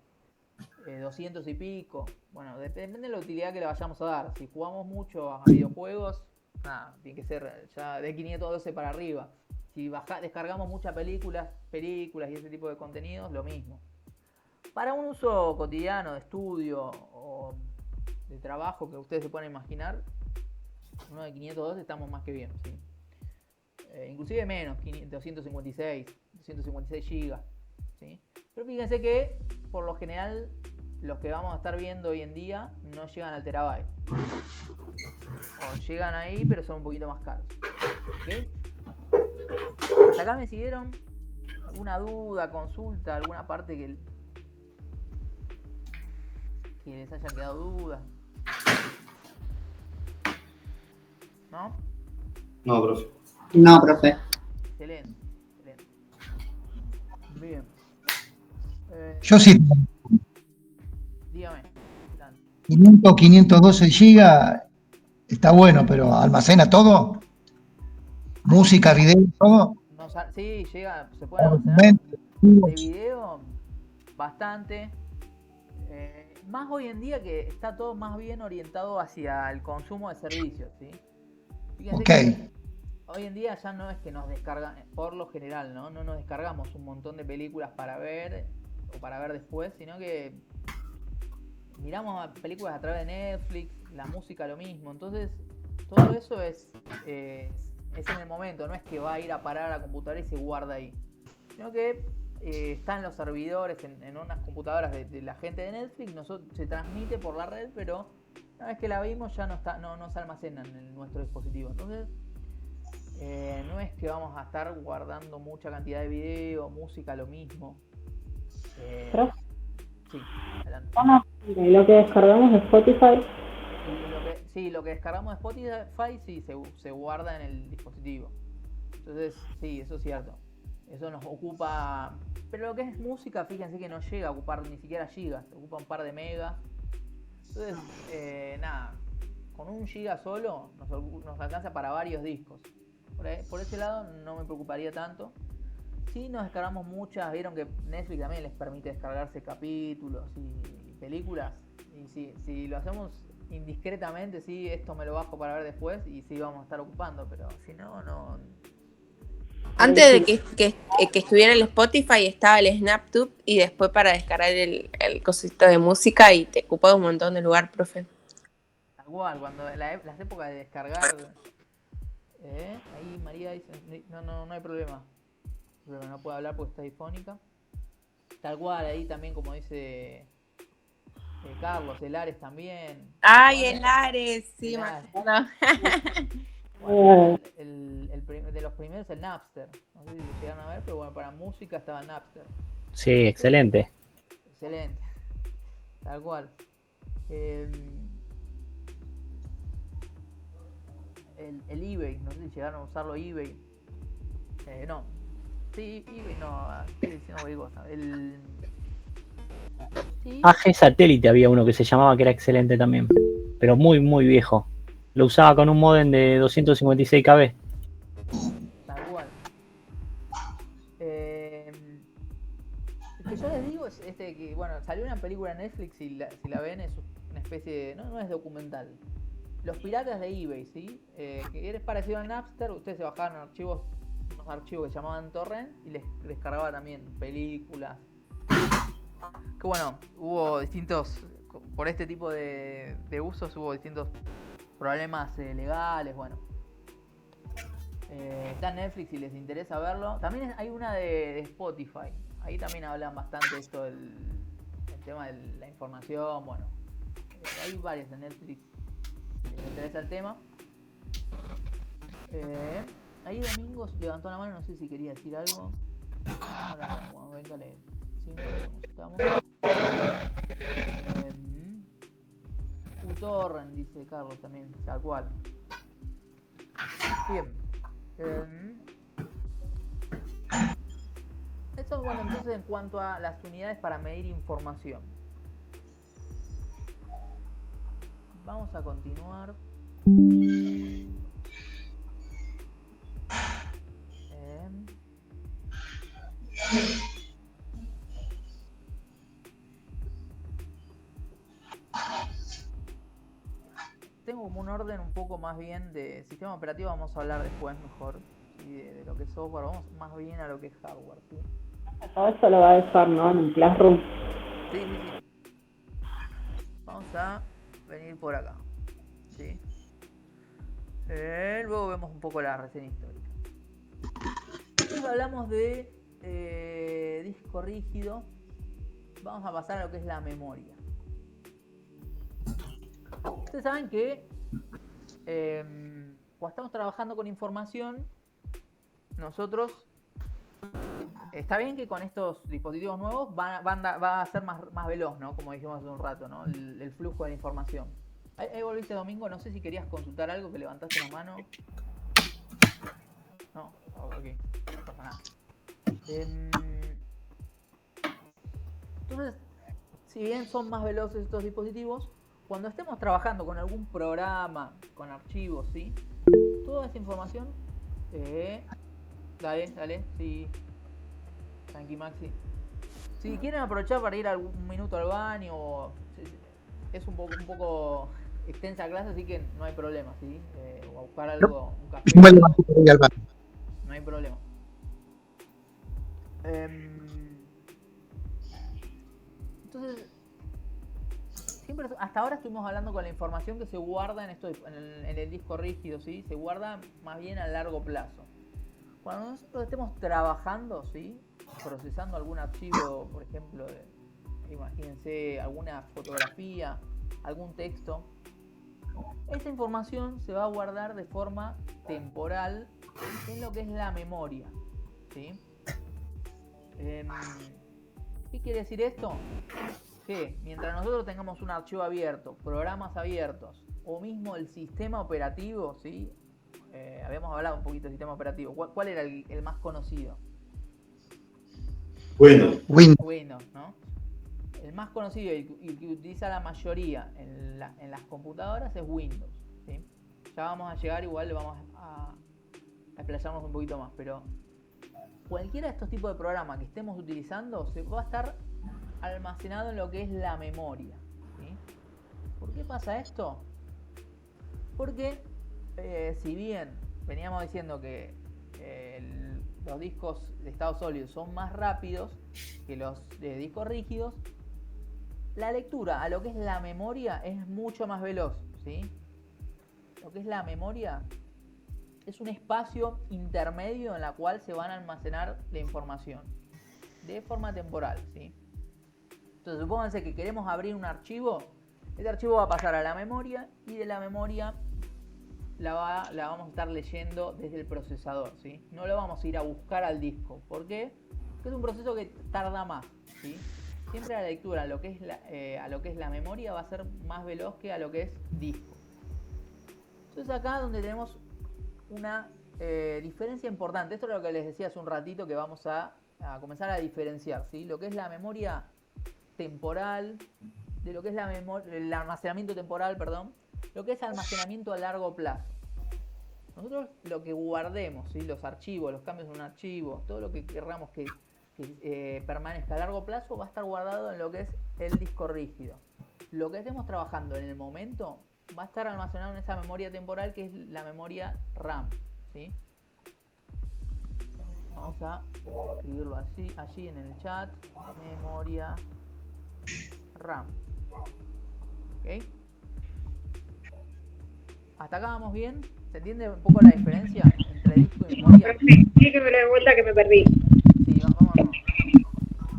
200 y pico. Bueno, depende de la utilidad que le vayamos a dar. Si jugamos mucho a videojuegos, nada, tiene que ser ya de 512 para arriba. Si descargamos muchas películas y ese tipo de contenidos, lo mismo. Para un uso cotidiano, de estudio o de trabajo que ustedes se puedan imaginar, uno de 512 estamos más que bien, ¿sí? Inclusive menos, 256 gigas, ¿sí? Pero fíjense que por lo general los que vamos a estar viendo hoy en día no llegan al terabyte. O llegan ahí, pero son un poquito más caros. ¿Okay? ¿Hasta acá me siguieron? ¿Alguna duda, consulta, alguna parte que les haya quedado duda? ¿No? No, profe. No, profe. Excelente. Bien. Yo sí. Dígame. 512 gigas está bueno, pero ¿almacena todo? Música, video, todo. Sí, llega, se puede almacenar de video bastante. Más hoy en día que está todo más bien orientado hacia el consumo de servicios, ¿sí? Fíjense que hoy en día ya no es que nos descargan, por lo general, ¿no? No nos descargamos un montón de películas para ver o para ver después, sino que miramos películas a través de Netflix, la música lo mismo. Entonces, todo eso es en el momento, no es que va a ir a parar a la computadora y se guarda ahí, sino que está en los servidores, en unas computadoras de la gente de Netflix, se transmite por la red, pero una vez que la vimos ya no se almacena en nuestro dispositivo. Entonces, no es que vamos a estar guardando mucha cantidad de video, música, lo mismo. Sí, adelante. Lo que descargamos de Spotify. Lo que descargamos de Spotify sí se guarda en el dispositivo. Entonces, sí, eso es cierto. Eso nos ocupa. Pero lo que es música, fíjense que no llega a ocupar ni siquiera gigas, ocupa un par de megas. Entonces, nada, con 1 giga solo nos alcanza para varios discos. Por ese lado no me preocuparía tanto. Sí, nos descargamos muchas, vieron que Netflix también les permite descargarse capítulos y películas. Y si lo hacemos indiscretamente, sí, esto me lo bajo para ver después y sí vamos a estar ocupando, pero si no, no. Antes de que estuviera el Spotify estaba el SnapTube y después para descargar el cosito de música y te ocupaba un montón de lugar, profe. Tal cual, cuando las épocas de descargar. Ahí María dice, no hay problema. Pero no puede hablar porque está difónica. Tal cual, ahí también como dice Carlos, el Ares también. Ay, el Ares, sí, me acuerdo. Bueno, de los primeros el Napster. No sé si lo llegaron a ver, pero bueno, para música estaba Napster. Sí, excelente. Excelente. Tal cual. El eBay, no sé si llegaron a usarlo eBay. No. Sí, eBay no, estoy diciendo cualquier cosa. Sí. AG Satélite había uno que se llamaba, que era excelente también, pero muy, muy viejo. Lo usaba con un modem de 256 KB. Tal cual. El que yo les digo es que, bueno, salió una película en Netflix, si la ven, es una especie de. No es documental. Los piratas de eBay, ¿sí? Que era parecido al Napster, ustedes se bajaban unos archivos que se llamaban torrent y les descargaba también películas. Que bueno, hubo distintos. Por este tipo de usos hubo distintos problemas legales, bueno. Está en Netflix si les interesa verlo. También hay una de Spotify. Ahí también hablan bastante de esto del tema de la información. Bueno, hay varias en Netflix si les interesa el tema. Ahí Domingos levantó la mano, no sé si quería decir algo. Ahora, bueno, véngale 5 estamos. uTorrent, dice Carlos también, tal cual. Bien. Esto es bueno, entonces en cuanto a las unidades para medir información. Vamos a continuar. Tengo como un orden un poco más bien de sistema operativo, vamos a hablar después mejor, ¿sí? de lo que es software, vamos más bien a lo que es hardware, ¿sí? Todo eso lo va a dejar, ¿no? En un Classroom. Sí. Vamos a venir por acá, ¿sí? Luego vemos un poco la reseña histórica. Entonces hablamos de disco rígido. Vamos a pasar a lo que es la memoria. Ustedes saben que cuando estamos trabajando con información, nosotros, está bien que con estos dispositivos nuevos va a ser más veloz, ¿no? Como dijimos hace un rato, ¿no? El flujo de la información. Ahí volviste, Domingo, no sé si querías consultar algo, que levantaste la mano. No, ok, no pasa nada. Entonces, si bien son más veloces estos dispositivos, cuando estemos trabajando con algún programa, con archivos, ¿sí? Toda esta información, dale, sí. Tranqui, Maxi. Si quieren aprovechar para ir algún minuto al baño, es un poco extensa clase, así que no hay problema, ¿sí? O a buscar algo, un café. No hay problema. Entonces, siempre, hasta ahora estuvimos hablando con la información que se guarda en el disco rígido, ¿sí? Se guarda más bien a largo plazo. Cuando nosotros estemos trabajando, ¿sí? Procesando algún archivo, por ejemplo, imagínense alguna fotografía, algún texto, esa información se va a guardar de forma temporal en lo que es la memoria, ¿sí? ¿Qué quiere decir esto? Que mientras nosotros tengamos un archivo abierto, programas abiertos o mismo el sistema operativo, ¿sí? Habíamos hablado un poquito del sistema operativo. ¿Cuál era el más conocido? Windows, ¿no? El más conocido y que utiliza la mayoría en las computadoras es Windows, ¿sí? Ya vamos a llegar, igual vamos a explayarnos un poquito más, pero cualquiera de estos tipos de programas que estemos utilizando se va a estar almacenado en lo que es la memoria, ¿sí? ¿Por qué pasa esto? Porque si bien veníamos diciendo que los discos de estado sólido son más rápidos que los de discos rígidos, la lectura a lo que es la memoria es mucho más veloz, ¿sí? Lo que es la memoria es un espacio intermedio en la cual se van a almacenar la información de forma temporal, ¿sí? Entonces supónganse que queremos abrir un archivo, ese archivo va a pasar a la memoria y de la memoria la vamos a estar leyendo desde el procesador, ¿sí? No lo vamos a ir a buscar al disco. ¿Por qué? Porque es un proceso que tarda más, ¿sí? Siempre la lectura a lo que es la memoria va a ser más veloz que a lo que es disco. Entonces acá donde tenemos una diferencia importante. Esto es lo que les decía hace un ratito, que vamos a comenzar a diferenciar, ¿sí? Lo que es la memoria temporal, de lo que es el almacenamiento temporal, perdón, lo que es almacenamiento a largo plazo. Nosotros lo que guardemos, ¿sí? Los archivos, los cambios de un archivo, todo lo que querramos que permanezca a largo plazo va a estar guardado en lo que es el disco rígido. Lo que estemos trabajando en el momento va a estar almacenado en esa memoria temporal que es la memoria RAM, ¿sí? Vamos a escribirlo así, allí en el chat, memoria RAM. ¿Ok? ¿Hasta acá vamos bien? ¿Se entiende un poco la diferencia entre disco y memoria? Explíquemelo de vuelta que me perdí. Sí, vamos.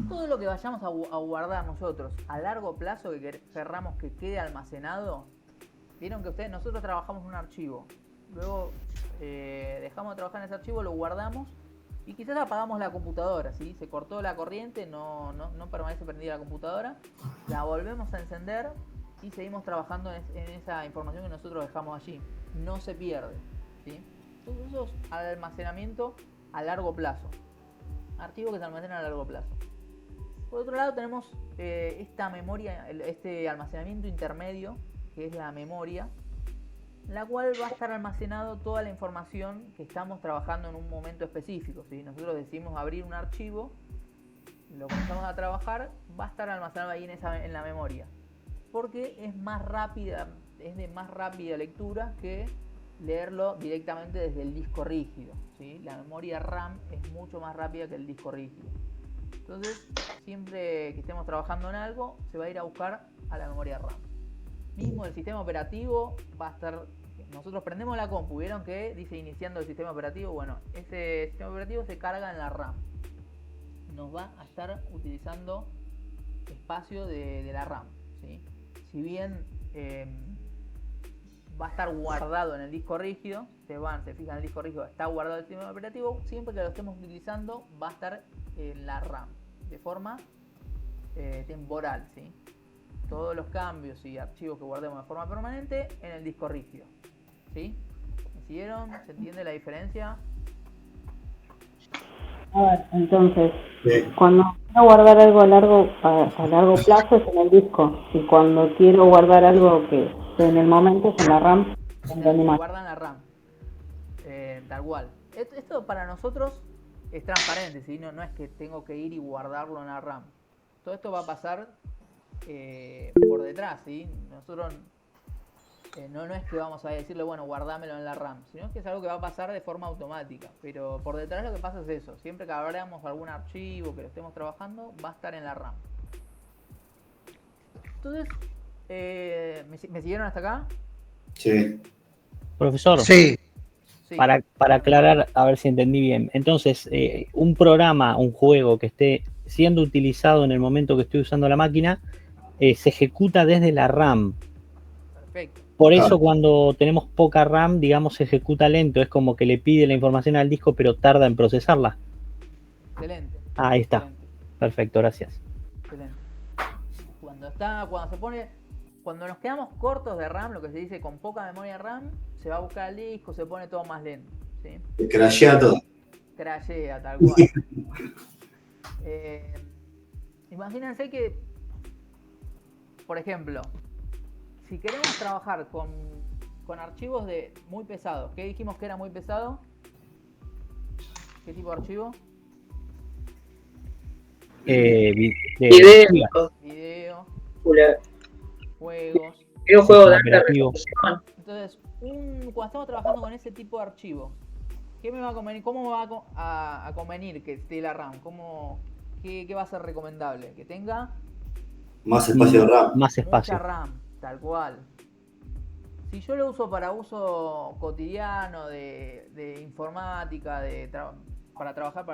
Todo lo que vayamos a guardar nosotros a largo plazo, que querramos que quede almacenado, vieron que nosotros trabajamos en un archivo, luego dejamos de trabajar en ese archivo, lo guardamos y quizás apagamos la computadora, ¿sí? Se cortó la corriente, no permanece prendida la computadora, la volvemos a encender y seguimos trabajando en esa información que nosotros dejamos allí. No se pierde, ¿sí? Entonces eso es almacenamiento a largo plazo. Archivo que se almacena a largo plazo. Por otro lado tenemos esta memoria, este almacenamiento intermedio, que es la memoria, la cual va a estar almacenado toda la información que estamos trabajando en un momento específico, ¿sí? Nosotros decidimos abrir un archivo, lo comenzamos a trabajar, va a estar almacenado ahí en la memoria, porque es más rápida, es de más rápida lectura que leerlo directamente desde el disco rígido, ¿sí? La memoria RAM es mucho más rápida que el disco rígido. Entonces, siempre que estemos trabajando en algo, se va a ir a buscar a la memoria RAM. Mismo el sistema operativo va a estar... Nosotros prendemos la compu, vieron que dice iniciando el sistema operativo. Bueno, ese sistema operativo se carga en la RAM. Nos va a estar utilizando espacio de la RAM, ¿sí? Si bien va a estar guardado en el disco rígido, se fijan en el disco rígido, está guardado el sistema operativo, siempre que lo estemos utilizando va a estar en la RAM, de forma temporal, ¿sí? Todos los cambios y archivos que guardemos de forma permanente en el disco rígido, ¿sí? ¿Me siguieron? ¿Se entiende la diferencia? A ver, entonces, cuando quiero guardar algo a largo plazo es en el disco, y cuando quiero guardar algo que esté en el momento es en la RAM. Guarda en la RAM, tal cual. Esto para nosotros es transparente, ¿sí? No es que tengo que ir y guardarlo en la RAM. Todo esto va a pasar por detrás, ¿sí? Nosotros no es que vamos a decirle, bueno, guardámelo en la RAM, sino que es algo que va a pasar de forma automática. Pero por detrás lo que pasa es eso. Siempre que abramos algún archivo que lo estemos trabajando, va a estar en la RAM. Entonces, ¿me siguieron hasta acá? Sí. Profesor. Sí. Para aclarar, a ver si entendí bien. Entonces, un programa, un juego que esté siendo utilizado en el momento que estoy usando la máquina, se ejecuta desde la RAM. Perfecto. Por eso cuando tenemos poca RAM, digamos, se ejecuta lento. Es como que le pide la información al disco, pero tarda en procesarla. Excelente. Ahí está. Excelente. Perfecto, gracias. Excelente. Cuando nos quedamos cortos de RAM, lo que se dice con poca memoria RAM, se va a buscar el disco, se pone todo más lento, ¿sí? Crashea todo. Crashea, tal cual. Imagínense que, por ejemplo, si queremos trabajar con archivos muy pesados, ¿qué dijimos que era muy pesado? ¿Qué tipo de archivo? Video. Juegos. Videojuegos de alta operativo. resolución. Entonces, cuando estamos trabajando con ese tipo de archivos, ¿qué me va a convenir? ¿Cómo me va a convenir que esté la RAM? ¿Qué va a ser recomendable? Que tenga más espacio de RAM. Más espacio. Mucha RAM, tal cual. Si yo lo uso para uso cotidiano de informática, para trabajar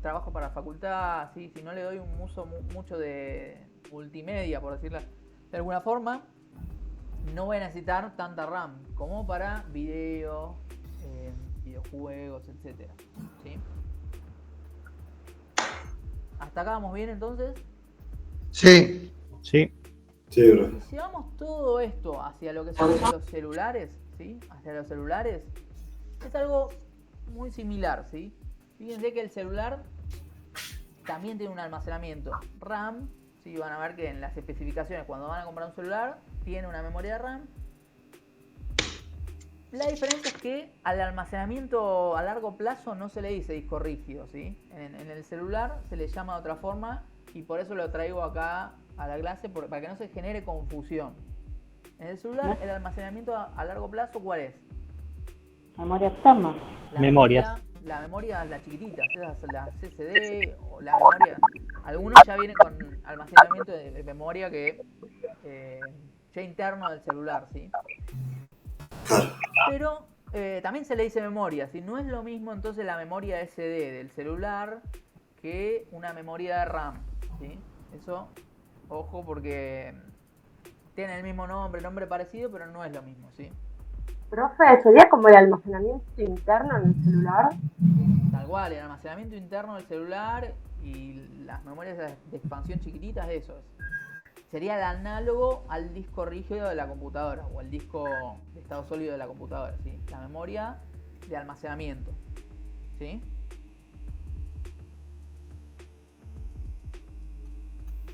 trabajo para facultad, ¿sí? Si no le doy un uso mucho de multimedia, por decirlo de alguna forma, no voy a necesitar tanta RAM como para videojuegos, etcétera, ¿sí? ¿Hasta acá vamos bien entonces? Sí. Sí. Sí, bro. Si llevamos todo esto hacia lo que son los celulares, ¿sí? Hacia los celulares, es algo muy similar, ¿sí? Fíjense que el celular también tiene un almacenamiento RAM, ¿sí? Van a ver que en las especificaciones, cuando van a comprar un celular, tiene una memoria RAM. La diferencia es que al almacenamiento a largo plazo no se le dice disco rígido, ¿sí? En el celular se le llama de otra forma y por eso lo traigo acá a la clase para que no se genere confusión. En el celular, el almacenamiento a largo plazo, ¿cuál es? Memoria externa. Memorias. La memoria, la chiquitita, la CCD o la memoria. Algunos ya vienen con almacenamiento de memoria que ya interno del celular, ¿sí? Pero también se le dice memoria, ¿sí? No es lo mismo entonces la memoria SD del celular que una memoria de RAM, ¿sí? Eso, ojo, porque tiene el mismo nombre parecido, pero no es lo mismo, ¿sí? Profe, ¿sería como el almacenamiento interno en el celular? Tal cual, el almacenamiento interno del celular y las memorias de expansión chiquititas, eso es. Sería el análogo al disco rígido de la computadora o al disco de estado sólido de la computadora, ¿sí? La memoria de almacenamiento, ¿sí?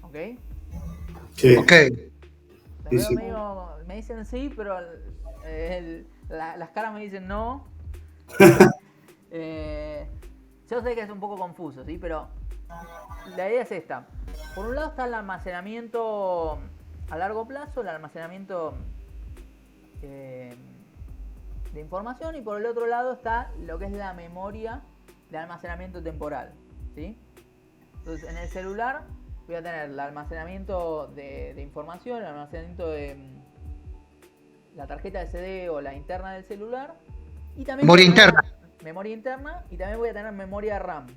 ¿Ok? Sí. Ok. Sí, sí. Me dicen sí, pero las caras me dicen no. Yo sé que es un poco confuso, ¿sí? Pero la idea es esta. Por un lado está el almacenamiento a largo plazo, el almacenamiento de información, y por el otro lado está lo que es la memoria de almacenamiento temporal, ¿sí? Entonces en el celular voy a tener el almacenamiento de información, el almacenamiento de la tarjeta SD o la interna del celular, y también Memoria interna. Memoria interna, y también voy a tener memoria RAM.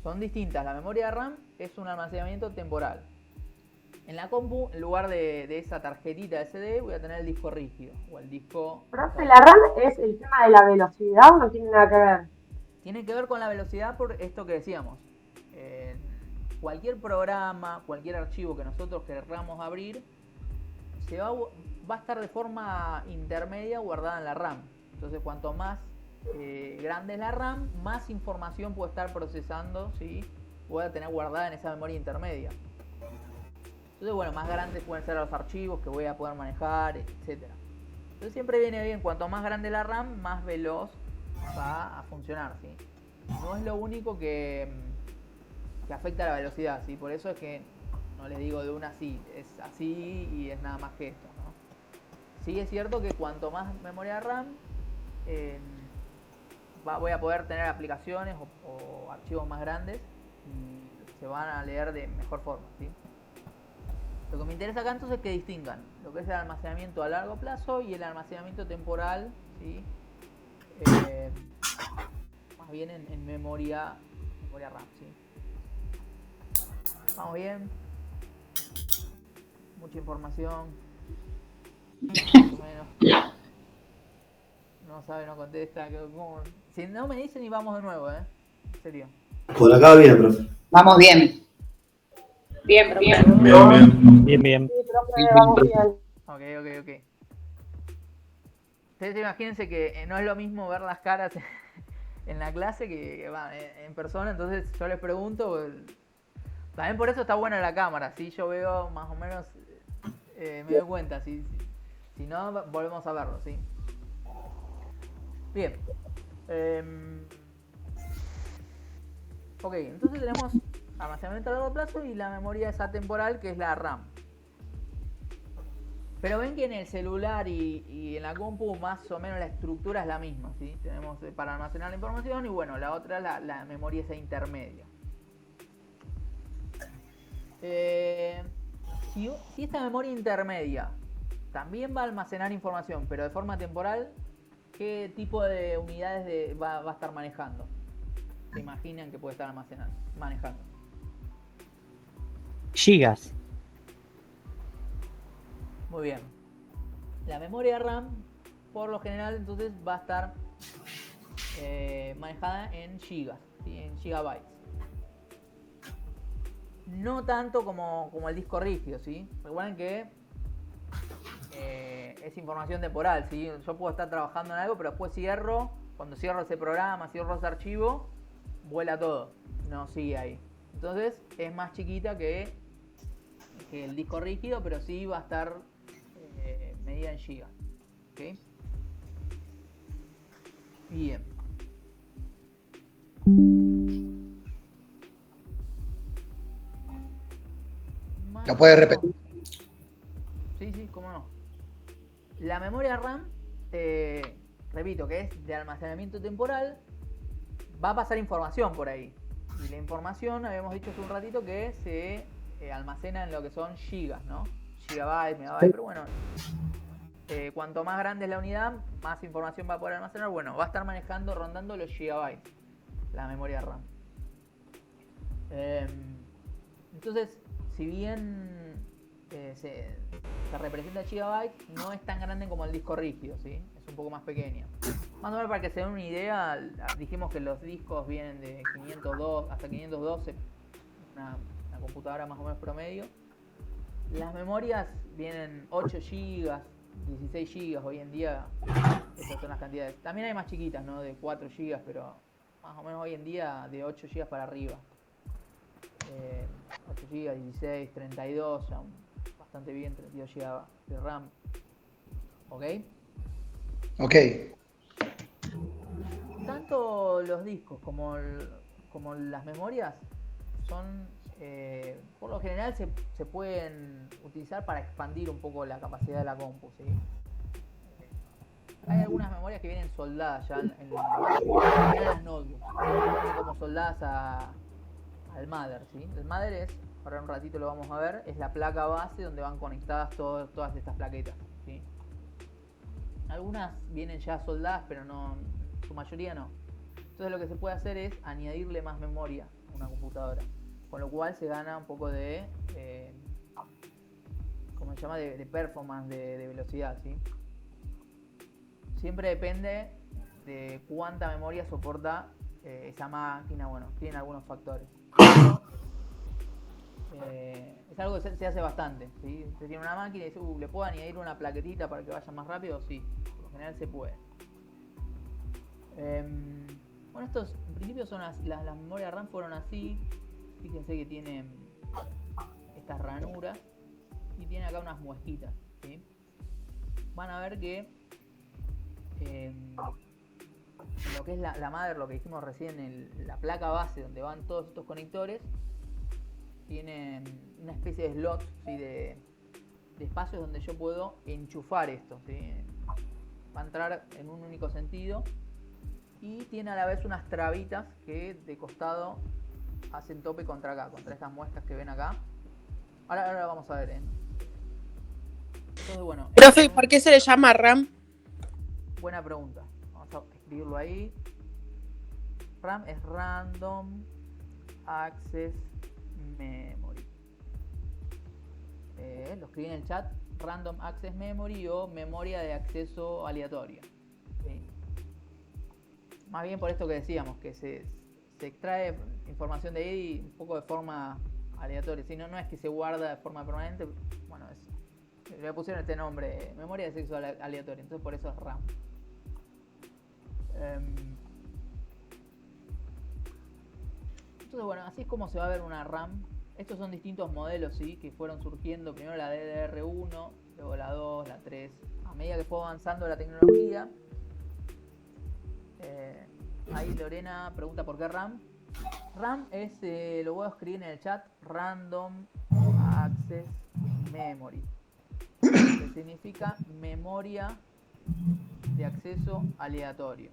Son distintas. La memoria RAM es un almacenamiento temporal. En la compu, en lugar de esa tarjetita SD, voy a tener el disco rígido o el disco... Profe, ¿la RAM es el tema de la velocidad o no tiene nada que ver? Tiene que ver con la velocidad por esto que decíamos. Cualquier programa, cualquier archivo que nosotros querramos abrir, va a estar de forma intermedia guardada en la RAM. Entonces, cuanto más grande es la RAM, más información puede estar procesando, ¿sí? Voy a tener guardada en esa memoria intermedia. Entonces, bueno, más grandes pueden ser los archivos que voy a poder manejar, etcétera. Entonces siempre viene bien, cuanto más grande la RAM, más veloz va a funcionar, ¿sí? No es lo único que afecta a la velocidad, ¿sí? Por eso es que no les digo de una así, es así y es nada más que esto, ¿no? Sí es cierto que cuanto más memoria RAM, voy a poder tener aplicaciones o archivos más grandes y se van a leer de mejor forma, ¿sí? Lo que me interesa acá entonces es que distingan lo que es el almacenamiento a largo plazo y el almacenamiento temporal, ¿sí? Más bien en memoria RAM, ¿sí? Vamos bien. Mucha información. Más o menos. No sabe, no contesta. Si no me dicen y vamos de nuevo, en serio. Por acá bien, profe. Vamos bien. Bien, bien. Bien. Sí, profe, vamos bien. Ok. Ustedes imagínense que no es lo mismo ver las caras en la clase que en persona, entonces yo les pregunto. También por eso está buena la cámara, ¿sí? Yo veo más o menos, me doy cuenta, si no, volvemos a verlo, ¿sí? Bien. Ok, entonces tenemos almacenamiento a largo plazo y la memoria esa temporal, que es la RAM. Pero ven que en el celular y en la compu más o menos la estructura es la misma, ¿sí? Tenemos para almacenar la información y bueno, la otra la memoria esa intermedia. Si esta memoria intermedia también va a almacenar información, pero de forma temporal, ¿qué tipo de unidades va a estar manejando? ¿Se imaginan que puede estar manejando? Gigas. Muy bien. La memoria RAM, por lo general, entonces va a estar manejada en gigas, ¿sí? En gigabytes. No tanto como el disco rígido, ¿sí? Recuerden que es información temporal, ¿sí? Yo puedo estar trabajando en algo, pero después cuando cierro ese programa, cierro ese archivo, vuela todo, no sigue ahí. Entonces es más chiquita que que el disco rígido, pero sí va a estar medida en gigas. ¿Ok? Bien. ¿Lo puedes repetir? Sí, cómo no. La memoria RAM, repito, que es de almacenamiento temporal, va a pasar información por ahí. Y la información, habíamos dicho hace un ratito que se almacena en lo que son gigas, ¿no? Gigabytes, megabytes, pero bueno, cuanto más grande es la unidad, más información va a poder almacenar. Bueno, va a estar manejando, rondando los gigabytes, la memoria RAM. Entonces, si bien se representa gigabytes, no es tan grande como el disco rígido, ¿sí? Es un poco más pequeño. Más o menos para que se den una idea, dijimos que los discos vienen de 502 hasta 512, una computadora más o menos promedio. Las memorias vienen 8 GB, 16 GB hoy en día, esas son las cantidades. También hay más chiquitas, ¿no? De 4 GB, pero más o menos hoy en día de 8 GB para arriba. 8 GB, 16, 32, ya bastante bien, 32 GB de RAM. ¿Ok? Ok. Tanto los discos como las memorias son, por lo general, se pueden utilizar para expandir un poco la capacidad de la compu, ¿sí? Hay algunas memorias que vienen soldadas ya en las notebooks, vienen como soldadas al mother, ¿sí? El mother es, ahora un ratito lo vamos a ver, es la placa base donde van conectadas todas estas plaquetas, ¿sí? Algunas vienen ya soldadas, pero no, su mayoría no. Entonces lo que se puede hacer es añadirle más memoria a una computadora, con lo cual se gana un poco de, ¿cómo se llama? De performance, de velocidad, ¿sí? Siempre depende de cuánta memoria soporta esa máquina. Bueno, tiene algunos factores. Es algo que se hace bastante, ¿sí? Se tiene una máquina y dice, ¿le puedo añadir una plaquetita para que vaya más rápido? Sí, por lo general se puede. Bueno, estos en principio son las memorias RAM fueron así. Fíjense que tiene estas ranuras y tiene acá unas muesquitas, ¿sí? Van a ver que lo que es la mother, lo que dijimos recién, la placa base donde van todos estos conectores, tiene una especie de slot, ¿sí? de espacios donde yo puedo enchufar esto, ¿sí? Va a entrar en un único sentido y tiene a la vez unas trabitas que de costado hacen tope contra acá, contra estas muescas que ven acá. Ahora vamos a ver, Entonces, bueno, profe, ¿por qué se le llama RAM? Buena pregunta. Vamos a escribirlo ahí. RAM es Random Access Memory. Lo escribí en el chat. Random Access Memory o memoria de acceso aleatoria. ¿Sí? Más bien por esto que decíamos, que se extrae información de ahí un poco de forma aleatoria. Si no es que se guarda de forma permanente. Bueno, le pusieron este nombre, memoria de acceso aleatoria. Entonces por eso es RAM. Entonces, bueno, así es como se va a ver una RAM. Estos son distintos modelos, ¿sí? Que fueron surgiendo. Primero la DDR1, luego la 2, la 3. A medida que fue avanzando la tecnología. Ahí Lorena pregunta por qué RAM. RAM es, lo voy a escribir en el chat, Random Access Memory. Que significa memoria de acceso aleatorio.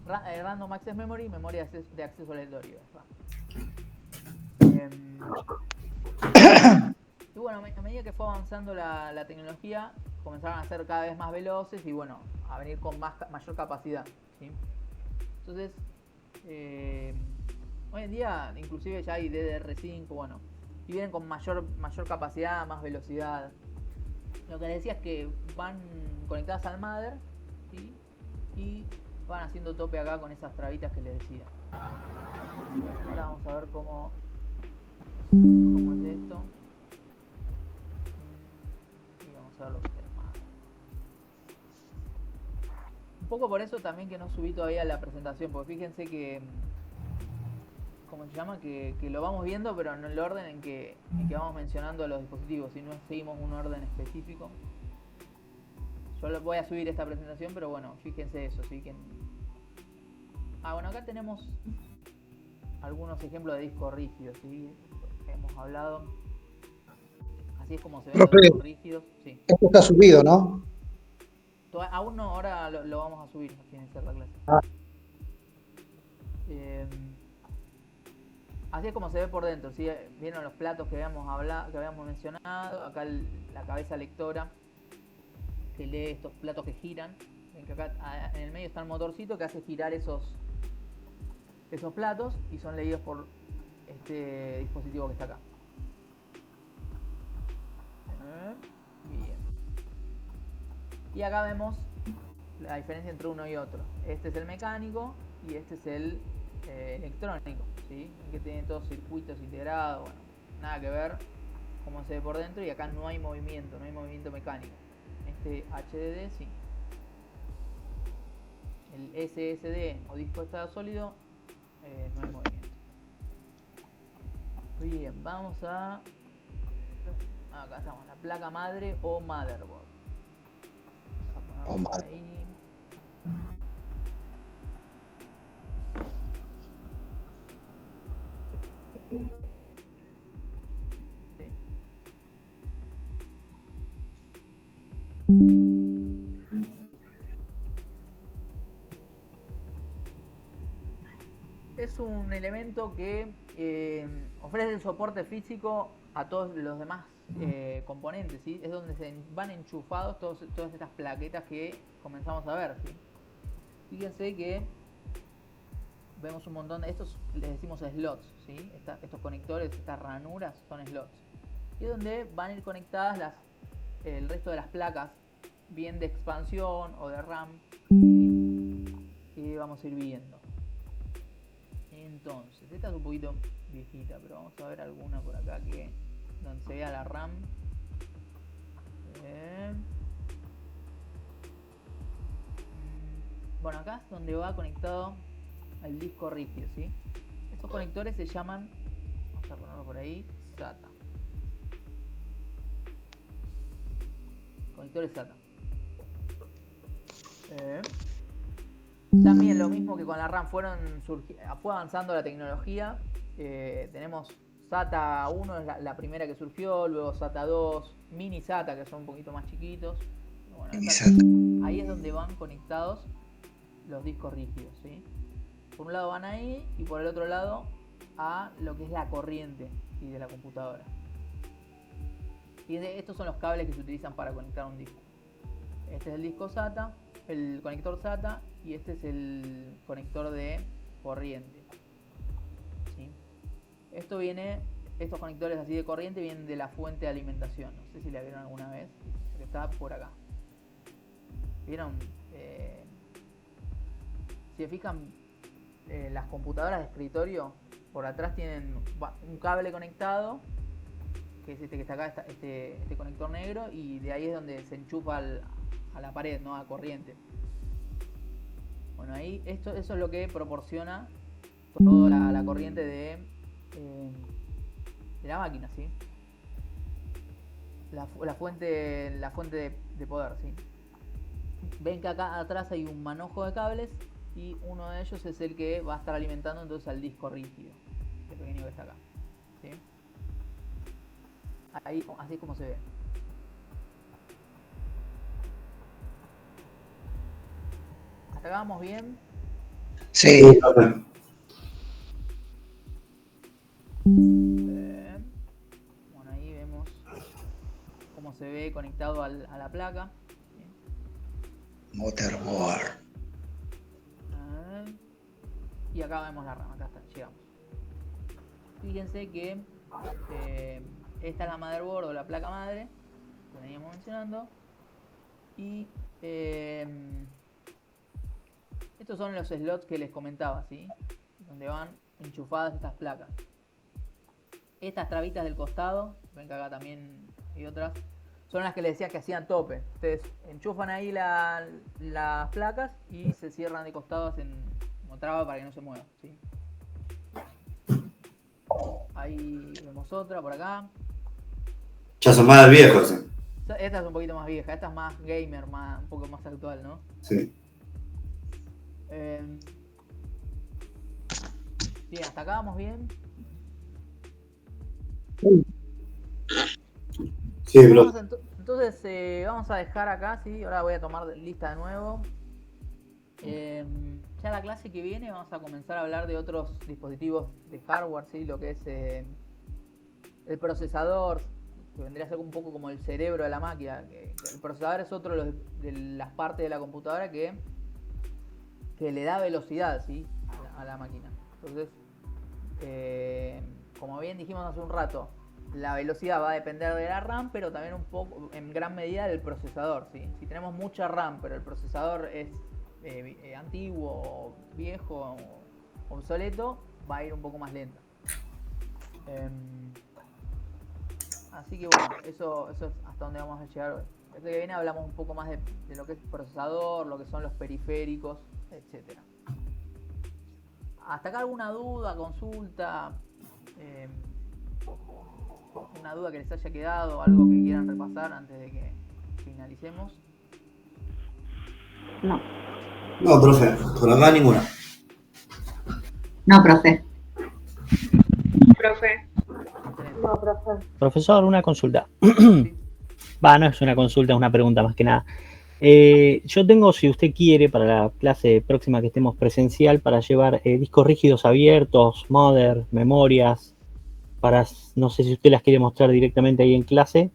Random Access Memory, memoria de acceso aleatorio. Y bueno, a medida que fue avanzando la tecnología, comenzaron a ser cada vez más veloces y bueno, a venir con mayor capacidad, ¿sí? Entonces, hoy en día inclusive ya hay DDR5, bueno, y vienen con mayor capacidad, más velocidad. Lo que les decía es que van conectadas al mother, ¿sí? Y van haciendo tope acá con esas trabitas que les decía. Ahora vamos a ver cómo es esto. Y vamos a ver lo que es el mother. Un poco por eso también que no subí todavía la presentación, porque fíjense que ¿cómo se llama? Que lo vamos viendo, pero en el orden en que vamos mencionando los dispositivos, si no seguimos un orden específico. Yo voy a subir esta presentación, pero bueno, fíjense eso, ¿sí? Bueno, acá tenemos algunos ejemplos de discos rígidos, ¿sí? Hemos hablado. Así es como se ven los discos rígidos. Sí. Esto está subido, ¿no? Aún no, ahora lo vamos a subir al finalizar la clase. Así es como se ve por dentro, ¿sí? Vieron los platos que habíamos mencionado. Acá la cabeza lectora que lee estos platos que giran. Ven que acá en el medio está el motorcito que hace girar esos platos y son leídos por este dispositivo que está acá. Bien. Y acá vemos la diferencia entre uno y otro. Este es el mecánico y este es el electrónico, ¿sí? Que tiene todos circuitos integrados, bueno, nada que ver cómo se ve por dentro, y acá no hay movimiento mecánico. Este HDD sí. El SSD o disco de estado sólido no hay movimiento. Bien, vamos a... Acá estamos, la placa madre o motherboard. Ahí. Es un elemento que ofrece el soporte físico a todos los demás componentes, ¿sí? Es donde se van enchufados todas estas plaquetas que comenzamos a ver, ¿sí? Fíjense que vemos un montón de estos, les decimos slots, ¿sí? Estos conectores, estas ranuras son slots. Y es donde van a ir conectadas el resto de las placas, bien de expansión o de RAM, ¿sí? Que vamos a ir viendo. Entonces, esta es un poquito viejita, pero vamos a ver alguna por acá donde se vea la RAM. Bueno, acá es donde va conectado el disco rígido, ¿sí? Estos conectores se llaman, vamos a ponerlo por ahí, SATA. Conectores SATA. También lo mismo que con la RAM, fue avanzando la tecnología. Tenemos SATA 1, es la primera que surgió, luego SATA 2, mini SATA, que son un poquito más chiquitos. Bueno, ahí es donde van conectados los discos rígidos, ¿sí? Por un lado van ahí y por el otro lado a lo que es la corriente, ¿sí? De la computadora. Y estos son los cables que se utilizan para conectar un disco. Este es el disco SATA, el conector SATA, y este es el conector de corriente, ¿sí? Estos conectores así de corriente vienen de la fuente de alimentación. No sé si la vieron alguna vez, que está por acá. ¿Vieron? Si se fijan, las computadoras de escritorio por atrás tienen un cable conectado, que es este que está acá, este conector negro, y de ahí es donde se enchufa a la pared, ¿no? A corriente. Bueno, ahí eso es lo que proporciona toda la corriente de la máquina, ¿sí? La fuente de poder, ¿sí? Ven que acá atrás hay un manojo de cables y uno de ellos es el que va a estar alimentando entonces al disco rígido, el pequeño que está acá, ¿sí? Ahí, así es como se ve. ¿Hasta acá vamos bien? Sí. Bueno, ahí vemos cómo se ve conectado a la placa. Motherboard. Y acá vemos la RAM, acá está, llegamos. Fíjense que esta es la motherboard o la placa madre que veníamos mencionando. Y estos son los slots que les comentaba, ¿sí? Donde van enchufadas estas placas. Estas trabitas del costado, ven que acá también hay otras, son las que les decía que hacían tope. Ustedes enchufan ahí las placas y se cierran de costado, hacen como traba para que no se muevan, ¿sí? Ahí vemos otra por acá. Ya son más viejos. Esta es un poquito más vieja, esta es más gamer, un poco más actual, ¿no? Sí. Bien, hasta acá vamos bien. Sí, bro. Entonces vamos a dejar acá, sí. Ahora voy a tomar lista de nuevo. Ya la clase que viene vamos a comenzar a hablar de otros dispositivos de hardware, ¿sí? Lo que es el procesador, que vendría a ser un poco como el cerebro de la máquina. Que el procesador es otro de las partes de la computadora que le da velocidad, ¿sí? a la máquina. Entonces, como bien dijimos hace un rato, la velocidad va a depender de la RAM, pero también un poco, en gran medida, del procesador, ¿sí? Si tenemos mucha RAM, pero el procesador es antiguo, viejo, obsoleto, va a ir un poco más lenta. Así que bueno, eso es hasta donde vamos a llegar hoy. Desde que viene hablamos un poco más de lo que es procesador, lo que son los periféricos, etc. ¿Hasta acá alguna duda, consulta? ¿Una duda que les haya quedado? ¿Algo que quieran repasar antes de que finalicemos? No. No, profe, por acá ninguna. No, profe. Profe. No, profe. Profesor, una consulta. No es una consulta, es una pregunta más que nada. Yo tengo, si usted quiere, para la clase próxima que estemos presencial, para llevar discos rígidos abiertos, modder, memorias, no sé si usted las quiere mostrar directamente ahí en clase.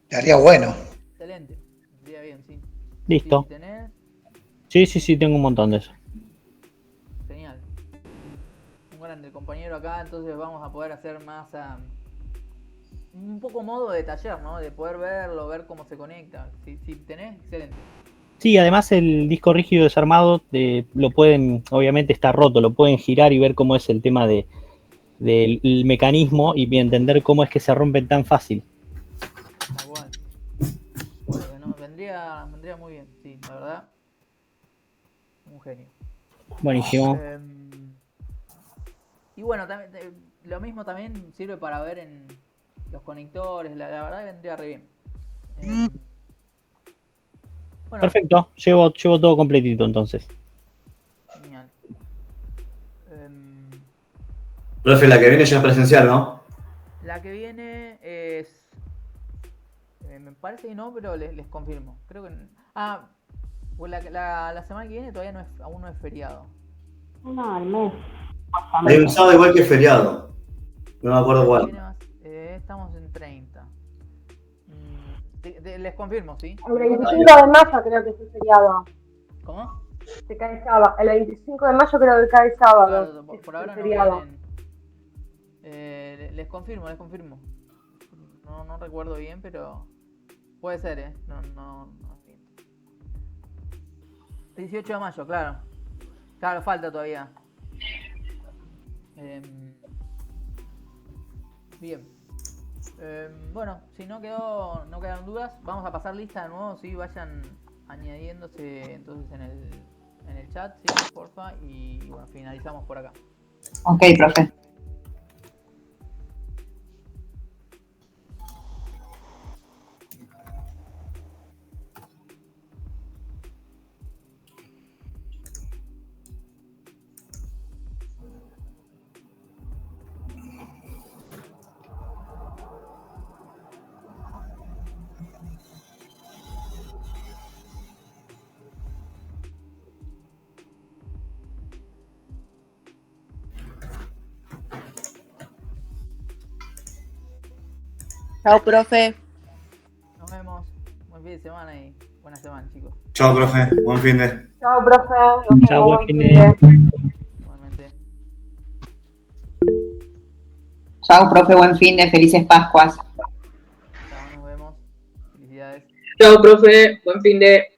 Estaría bueno. Excelente, estaría bien, sí. Listo. ¿Sí tenés? Sí, tengo un montón de eso. Genial. Un grande compañero acá, entonces vamos a poder hacer más un poco modo de taller, ¿no? De poder verlo, ver cómo se conecta. Si tenés, excelente. Sí, además el disco rígido desarmado lo pueden, obviamente está roto, lo pueden girar y ver cómo es el tema del mecanismo y entender cómo es que se rompen tan fácil. Igual. Bueno, vendría muy bien, sí, la verdad. Un genio. Buenísimo. Y bueno, también, lo mismo también sirve para ver en los conectores, la verdad que vendría re bien. Bueno, Perfecto, llevo todo completito entonces. genial. Profe, la que viene ya es presencial, ¿no? La que viene es... me parece que no, pero les confirmo. Creo que... pues la semana que viene todavía aún no es feriado. No, al mes. Hay un sábado igual que feriado. No me acuerdo cuál. Estamos en 30. Les confirmo, ¿sí? El 25 de mayo creo que es el feriado. ¿Cómo? Se cae sábado. El 25 de mayo creo que cae sábado. Claro, por ahora no feriado. vienen. Les confirmo. No recuerdo bien, pero puede ser, No. 18 de mayo, claro. Claro, falta todavía. Bien. Bueno, si no quedaron dudas, vamos a pasar lista de nuevo, sí, vayan añadiéndose entonces en el chat, sí, porfa, y bueno, finalizamos por acá. Ok, profe. Chao, profe. Nos vemos. Buen fin de semana y buena semana, chicos. Chao, profe. Buen fin de. Chao, profe. Chao, buen fin de. Igualmente. Chao, profe, buen fin de felices Pascuas. Chao, nos vemos. Felicidades. Chao, profe. Buen fin de.